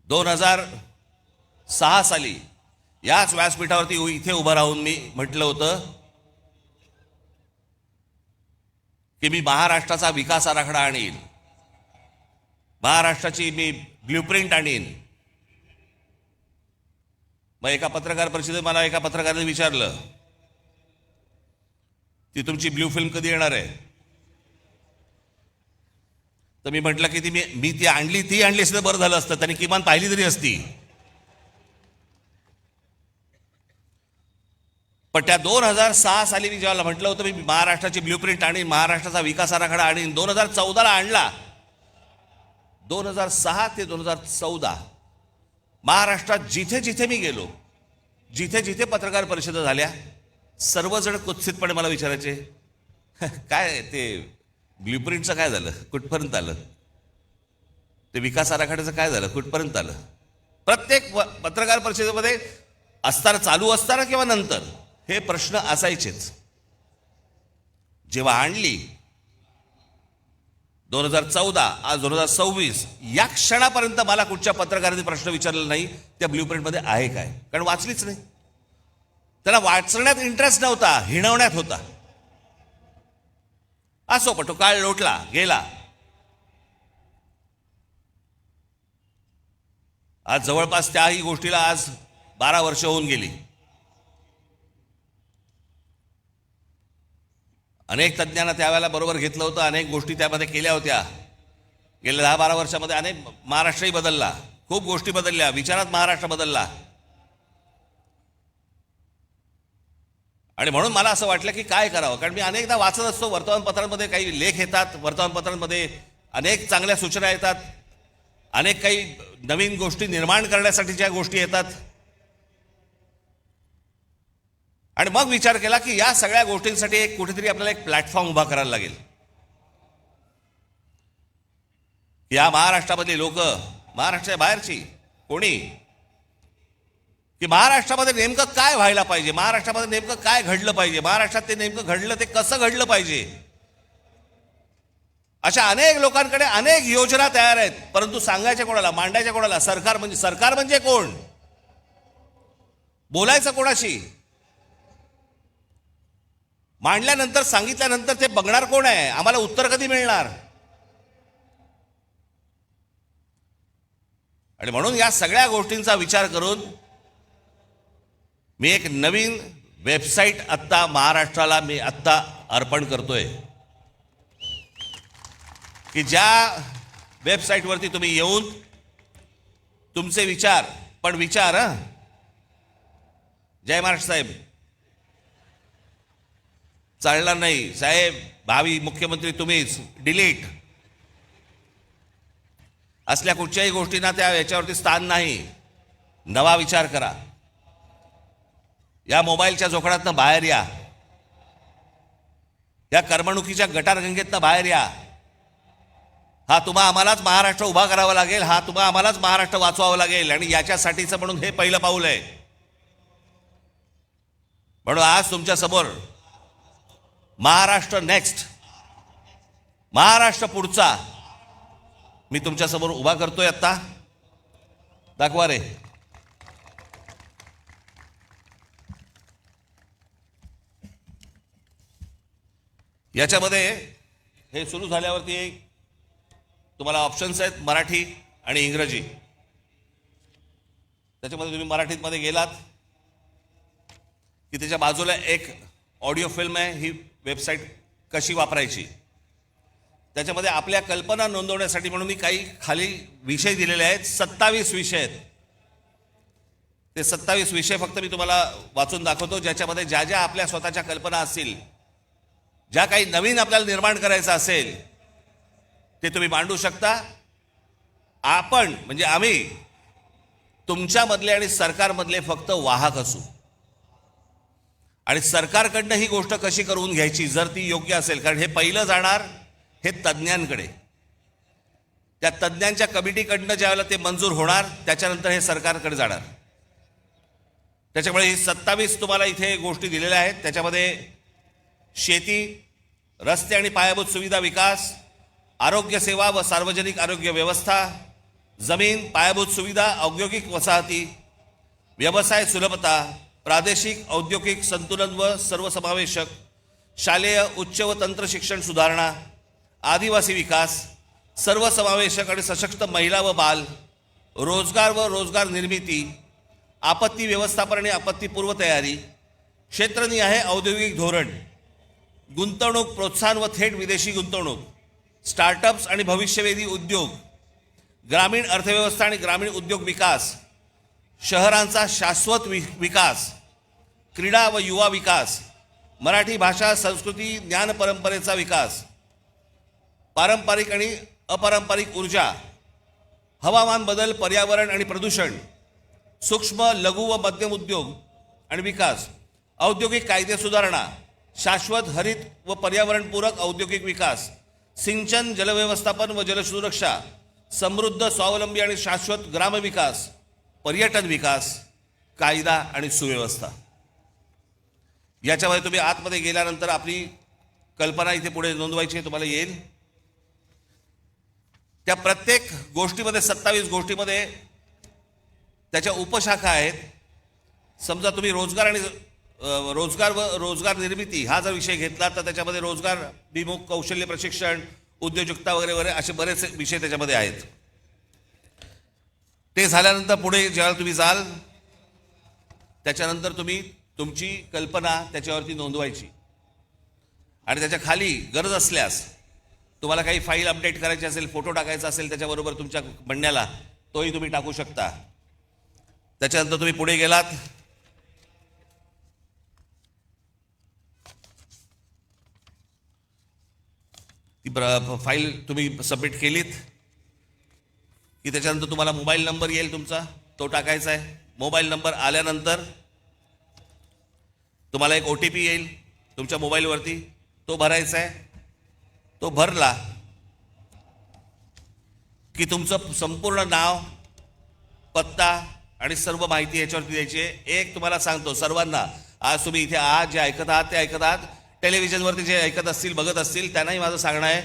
2006 साली याच व्यासपीठावरती इथे उभं राहून मी म्हटलं होतं की मी महाराष्ट्राचा विकास आराखडा आणीन, महाराष्ट्राची मी ब्ल्यूप्रिंट आणीन. मग एका पत्रकार परिषदेत मला एका पत्रकाराने विचारलं, ती तुमची ब्ल्यू फिल्म कधी येणार आहे? तर मी म्हटलं की मी ती आणली असतं बरं झालं असतं, त्यांनी किमान पाहिली तरी असती. पण त्या 2006 साली मी जेव्हा म्हटलं होतं मी महाराष्ट्राची ब्ल्यूप्रिंट आणीन, महाराष्ट्राचा विकास आराखडा आणीन, 2014ला आणला. 2006 ते 2014 महाराष्ट्रात जिथे जिथे मी गेलो, जिथे जिथे पत्रकार परिषदा झाल्या, सर्वजण कुत्सितपणे मला विचारायचे, काय ते ब्ल्यूप्रिंटचं काय झालं, कुठपर्यंत आलं, ते विकास आराखड्याचं काय झालं, कुठपर्यंत आलं. प्रत्येक पत्रकार परिषदेमध्ये असताना, चालू असताना किंवा नंतर हे प्रश्न असायचेच. जेव्हा आणली 2014, आज 2026, या क्षणापर्यंत मला कुठच्या पत्रकाराने प्रश्न विचारला नाही त्या ब्ल्यूप्रिंटमध्ये आहे काय, कारण वाचलीच नाही. त्याला वाचण्यात इंटरेस्ट नव्हता, हिणवण्यात होता. असो, पण तो काळ लोटला गेला. आज जवळपास त्याही गोष्टीला आज 12 वर्ष होऊन गेली. अनेक तज्ज्ञांना त्यावेळेला बरोबर घेतलं होतं, अनेक गोष्टी त्यामध्ये केल्या होत्या. गेल्या 10-12 वर्षामध्ये अनेक महाराष्ट्रही बदलला, खूप गोष्टी बदलल्या, विचारात महाराष्ट्र बदलला. आणि म्हणून मला असं वाटलं की काय करावं, कारण मी अनेकदा वाचत असतो वर्तमानपत्रांमध्ये, काही लेख येतात वर्तमानपत्रांमध्ये, अनेक चांगल्या सूचना येतात, अनेक काही नवीन गोष्टी निर्माण करण्यासाठीच्या गोष्टी येतात. आणि मग विचार केला की या सगळ्या गोष्टींसाठी एक कुठेतरी आपल्याला एक प्लॅटफॉर्म उभा करायला लागेल. या महाराष्ट्रामधली लोक, महाराष्ट्राच्या बाहेरची कोणी, की महाराष्ट्रामध्ये नेमकं काय व्हायला पाहिजे, महाराष्ट्रामध्ये नेमकं काय घडलं पाहिजे, महाराष्ट्रात ते नेमकं घडलं ते कसं घडलं पाहिजे, अशा अनेक लोकांकडे अनेक योजना तयार आहेत. परंतु सांगायच्या कोणाला, मांडायच्या कोणाला? सरकार म्हणजे कोण, बोलायचं कोणाशी, मांडल्यानंतर सांगितल्यानंतर ते बघणार कोण आहे, आम्हाला उत्तर कधी मिळणार. आणि म्हणून या सगळ्या गोष्टींचा विचार करून मी एक नवीन वेबसाईट आत्ता महाराष्ट्राला मी आत्ता अर्पण करतोय, की ज्या वेबसाईटवरती तुम्ही येऊन तुमचे विचार, पण विचार जय महाराष्ट्र साहेब, चालणार नाही साहेब, भावी मुख्यमंत्री तुम्हीच, डिलीट, असल्या कुठच्याही गोष्टींना त्या याच्यावरती स्थान नाही. नवा विचार करा, या मोबाईलच्या जोखडातनं बाहेर या, या करमणुकीच्या गटारगंगेतनं बाहेर या. हा तुम्हा आम्हालाच महाराष्ट्र उभा करावा लागेल, हा तुम्हा आम्हालाच महाराष्ट्र वाचवावा लागेल. आणि याच्यासाठीचं म्हणून हे पहिलं पाऊल आहे. म्हणून आज तुमच्या समोर महाराष्ट्र नेक्स्ट, महाराष्ट्र पुढचा मी तुमच्या समोर उभा करतोय. आता दाखवा रे. याच्यामध्ये हे सुरू झाल्यावरती तुम्हाला ऑप्शन्स आहेत, मराठी आणि इंग्रजी. त्याच्यामध्ये तुम्ही मराठीमध्ये गेलात की त्याच्या बाजूला एक ऑडिओ फिल्म आहे, ही वेबसाईट कशी वापरायची. त्याच्यामध्ये आपल्या कल्पना नोंदवण्यासाठी म्हणून मी काही खाली विषय दिलेले आहेत, 27 विषय आहेत. ते 27 विषय फक्त मी तुम्हाला वाचून दाखवतो, ज्याच्यामध्ये ज्या ज्या आपल्या स्वतःच्या कल्पना असतील, ज्या काही नवीन आपल्याला निर्माण करायचं असेल, ते तुम्ही मांडू शकता. आपण म्हणजे आम्ही तुमच्यामधले आणि सरकारमधले फक्त वाहक असू. आणि सरकारकडनं ही गोष्ट कशी करून घ्यायची जर ती योग्य असेल, कारण हे पहिलं जाणार हे तज्ज्ञांकडे, त्या तज्ज्ञांच्या कमिटीकडनं ज्यावेळेला ते मंजूर होणार त्याच्यानंतर हे सरकारकडे जाणार. त्याच्यामुळे ही 27 तुम्हाला इथे गोष्टी दिलेल्या आहेत. त्याच्यामध्ये शेती, रस्ते आणि पायाभूत सुविधा विकास, आरोग्य सेवा व सार्वजनिक आरोग्य व्यवस्था, जमीन, पायाभूत सुविधा, औद्योगिक वसाहती, व्यवसाय सुलभता, प्रादेशिक औद्योगिक संतुलन व सर्वसमावेशक, शालेय उच्च व तंत्र शिक्षण सुधारणा, आदिवासी विकास, सर्वसमावेशक आणि सशक्त महिला व बाल, रोजगार व रोजगार निर्मिती, आपत्ती व्यवस्थापन आणि आपत्तीपूर्व तयारी, क्षेत्रनिहाय औद्योगिक धोरण, गुंतवणूक प्रोत्साहन व थेट विदेशी गुंतवणूक, स्टार्टअप्स आणि भविष्यवेधी उद्योग, ग्रामीण अर्थव्यवस्था आणि ग्रामीण उद्योग विकास, शहरांचा शाश्वत विकास, क्रीडा व युवा विकास, मराठी भाषा संस्कृती ज्ञान परंपरेचा विकास, पारंपरिक आणि अपारंपरिक ऊर्जा, हवामान बदल, पर्यावरण आणि प्रदूषण, सूक्ष्म लघु व मध्यम उद्योग आणि विकास, औद्योगिक कायदे सुधारणा, शाश्वत हरित व पर्यावरणपूरक औद्योगिक विकास, सिंचन, जलव्यवस्थापन व जलसुरक्षा, समृद्ध, स्वावलंबी आणि शाश्वत ग्रामविकास, पर्यटन विकास, कायदा आणि सुव्यवस्था. याच्यामध्ये तुम्ही आतमध्ये गेल्यानंतर आपली कल्पना इथे पुढे नोंदवायची तुम्हाला येईल. त्या प्रत्येक गोष्टीमध्ये 27 गोष्टीमध्ये त्याच्या उपशाखा आहेत. समजा तुम्ही रोजगार आणि रोजगार व रोजगार निर्मिती हा जर विषय घेतला तर त्याच्यामध्ये रोजगार विमुख, कौशल्य प्रशिक्षण, उद्योजकता वगैरे वगैरे असे बरेच विषय त्याच्यामध्ये आहेत. ते झाल्यानंतर पुढे जेव्हा तुम्ही जाल त्याच्यानंतर तुम्ही तुमची कल्पना त्याच्यावरती नोंदवायची आणि त्याच्या खाली गरज असल्यास तुम्हाला काही फाईल अपडेट करायची असेल, फोटो टाकायचा असेल त्याच्याबरोबर तुमच्या म्हणण्याला, तोही तुम्ही टाकू शकता. त्याच्यानंतर तुम्ही पुढे गेलात ती फाईल तुम्ही सबमिट केलीत की त्याच्यानंतर तुम्हाला मोबाईल नंबर येईल तुमचा, तो टाकायचा आहे. मोबाईल नंबर आल्यानंतर तुम्हाला एक OTP येईल तुमच्या मोबाईलवरती, तो भरायचा आहे. तो भरला की तुमचं संपूर्ण नाव, पत्ता आणि सर्व माहिती याच्यावरती द्यायची आहे. एक तुम्हाला सांगतो सर्वांना, आज तुम्ही इथे आहात, जे ऐकत आहात ते ऐकत आहात, टेलिव्हिजनवरती जे ऐकत असतील, बघत असतील, त्यांनाही माझं सांगणं आहे,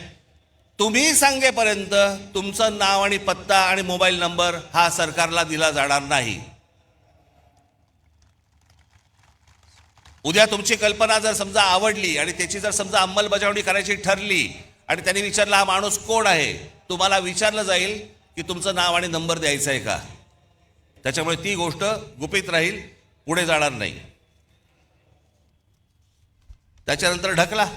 तुम्ही सांगेपर्यंत तुमचं नाव आणि पत्ता आणि मोबाईल नंबर हा सरकारला दिला जाणार नाही. उद्या तुमची कल्पना जर समजा आवडली आणि त्याची जर समजा अंमलबजावणी करायची ठरली आणि त्यांनी विचारलं हा माणूस कोण आहे, तुम्हाला विचारलं जाईल की तुमचं नाव आणि नंबर द्यायचा आहे का. त्याच्यामुळे ती गोष्ट गुपित राहील, पुढे जाणार नाही. त्याच्यानंतर ढकला.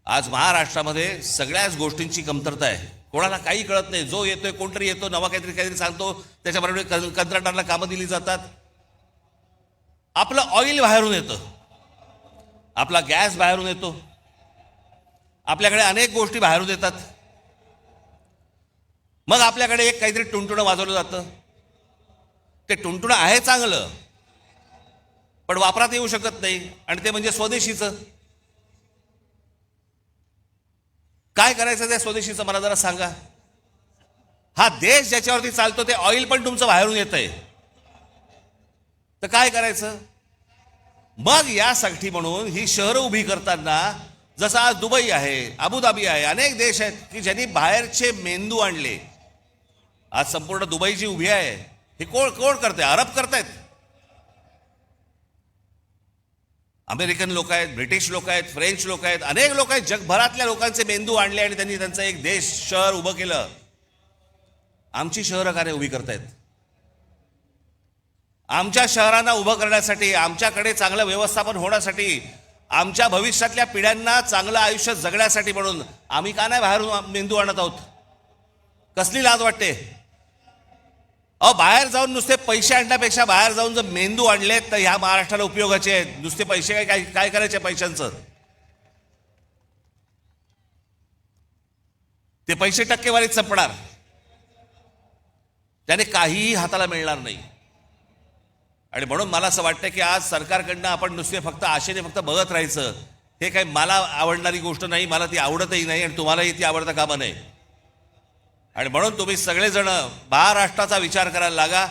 आज महाराष्ट्रामध्ये सगळ्याच गोष्टींची कमतरता आहे. कोणाला काही कळत नाही. जो येतोय, कोणतरी येतो, नवा काहीतरी सांगतो, त्याच्याबरोबर कंत्राटदाराला कामं दिली जातात. आपलं ऑइल बाहेरून येतं, आपला गॅस बाहेरून येतो, आपल्याकडे अनेक गोष्टी बाहेरून येतात. मग आपल्याकडे एक काहीतरी टुणटुणं वाजवलं जातं. ते टुणटुणं आहे चांगलं, पण वापरात येऊ शकत नाही, आणि ते म्हणजे स्वदेशीचं. काय करायचं त्या स्वदेशीचं मला जरा सांगा. हा देश ज्याच्यावरती चालतो ते ऑइल पण तुमचं बाहेरून येतंय, तर काय करायचं. मग यासाठी म्हणून ही शहरं उभी करताना, जसं आज दुबई आहे, अबुधाबी आहे, अनेक देश आहेत की ज्यांनी बाहेरचे मेंदू आणले. आज संपूर्ण दुबई जी उभी आहे हे कोण करते? अरब करतायत, अमेरिकन लोक आहेत, ब्रिटिश लोक आहेत, फ्रेंच लोक आहेत, अनेक लोक आहेत. जगभरातल्या लोकांचे मेंदू आणले आणि त्यांनी त्यांचं एक देश, शहर उभं केलं. आमची शहरं का नाही उभी करतायत? आमच्या शहरांना उभं करण्यासाठी, आमच्याकडे चांगलं व्यवस्थापन होण्यासाठी, आमच्या भविष्यातल्या पिढ्यांना चांगलं आयुष्य जगण्यासाठी म्हणून आम्ही का नाही बाहेरून मेंदू आणत आहोत? कसली लाज वाटते. अहो, बाहेर जाऊन नुसते पैसे आणण्यापेक्षा बाहेर जाऊन जर मेंदू आणलेत तर ह्या महाराष्ट्राला उपयोगाचे आहेत. नुसते पैसे काय करायचे पैशांचं? ते पैसे टक्केवारीत संपणार, त्याने काहीही हाताला मिळणार नाही. आणि म्हणून मला असं वाटतं की आज सरकारकडनं आपण नुसते फक्त आशेने फक्त बघत राहायचं, हे काही मला आवडणारी गोष्ट नाही. मला ती आवडतही नाही आणि तुम्हालाही ती आवडता कामा नाही. आणि म्हणून तुम्ही सगळेजण महाराष्ट्राचा विचार करायला लागा.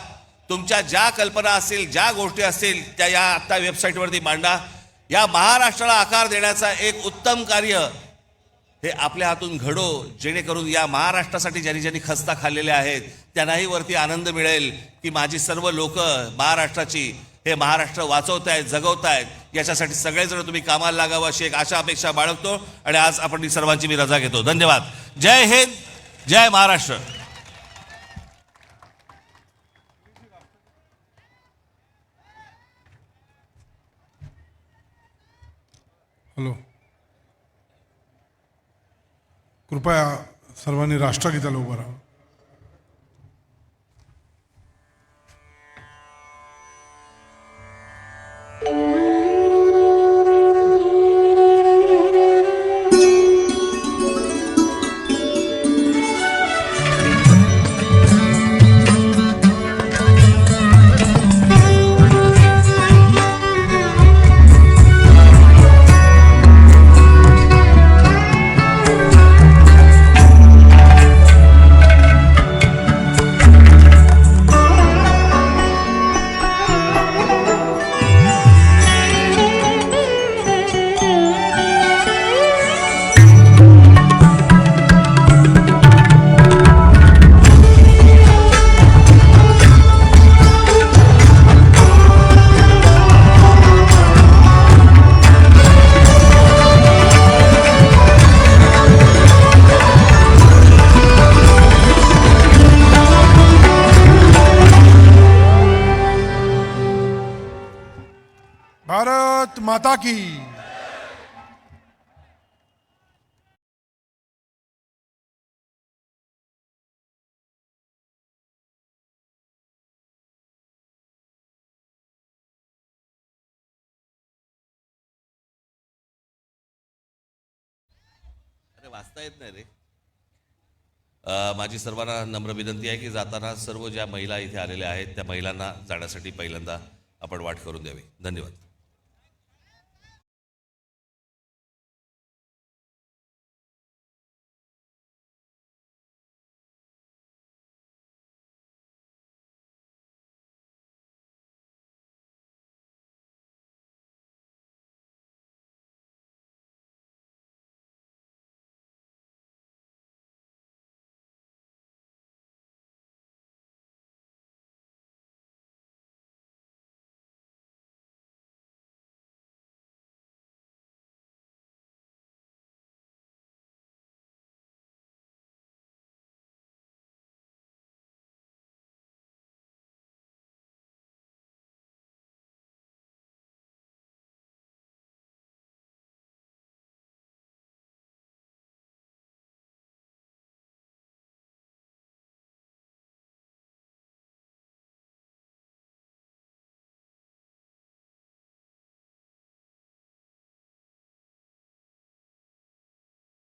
तुमच्या ज्या कल्पना असतील, ज्या गोष्टी असतील त्या या आत्ता वेबसाईटवरती मांडा. या महाराष्ट्राला आकार देण्याचा एक उत्तम कार्य हे आपल्या हातून घडो, जेणेकरून या महाराष्ट्रासाठी ज्यांनी ज्यांनी खस्ता खाल्लेल्या आहेत त्यांनाही वरती आनंद मिळेल की माझी सर्व लोक महाराष्ट्राची हे महाराष्ट्र वाचवतायत, जगवतायत. याच्यासाठी सगळेजण तुम्ही कामाला लागावं अशी एक आशा अपेक्षा बाळगतो आणि आज आपण सर्वांची मी रजा घेतो. धन्यवाद. जय हिंद, जय महाराष्ट्र. हॅलो, कृपया सर्वांनी राष्ट्रगीताला उभं राहा. भारत माता की. अरे वाचता येत नाही रे. माझी सर्वांना नम्र विनंती आहे की जाताना सर्व ज्या महिला इथे आलेल्या आहेत त्या महिलांना जाण्यासाठी पहिल्यांदा आपण वाट करून द्यावी. धन्यवाद.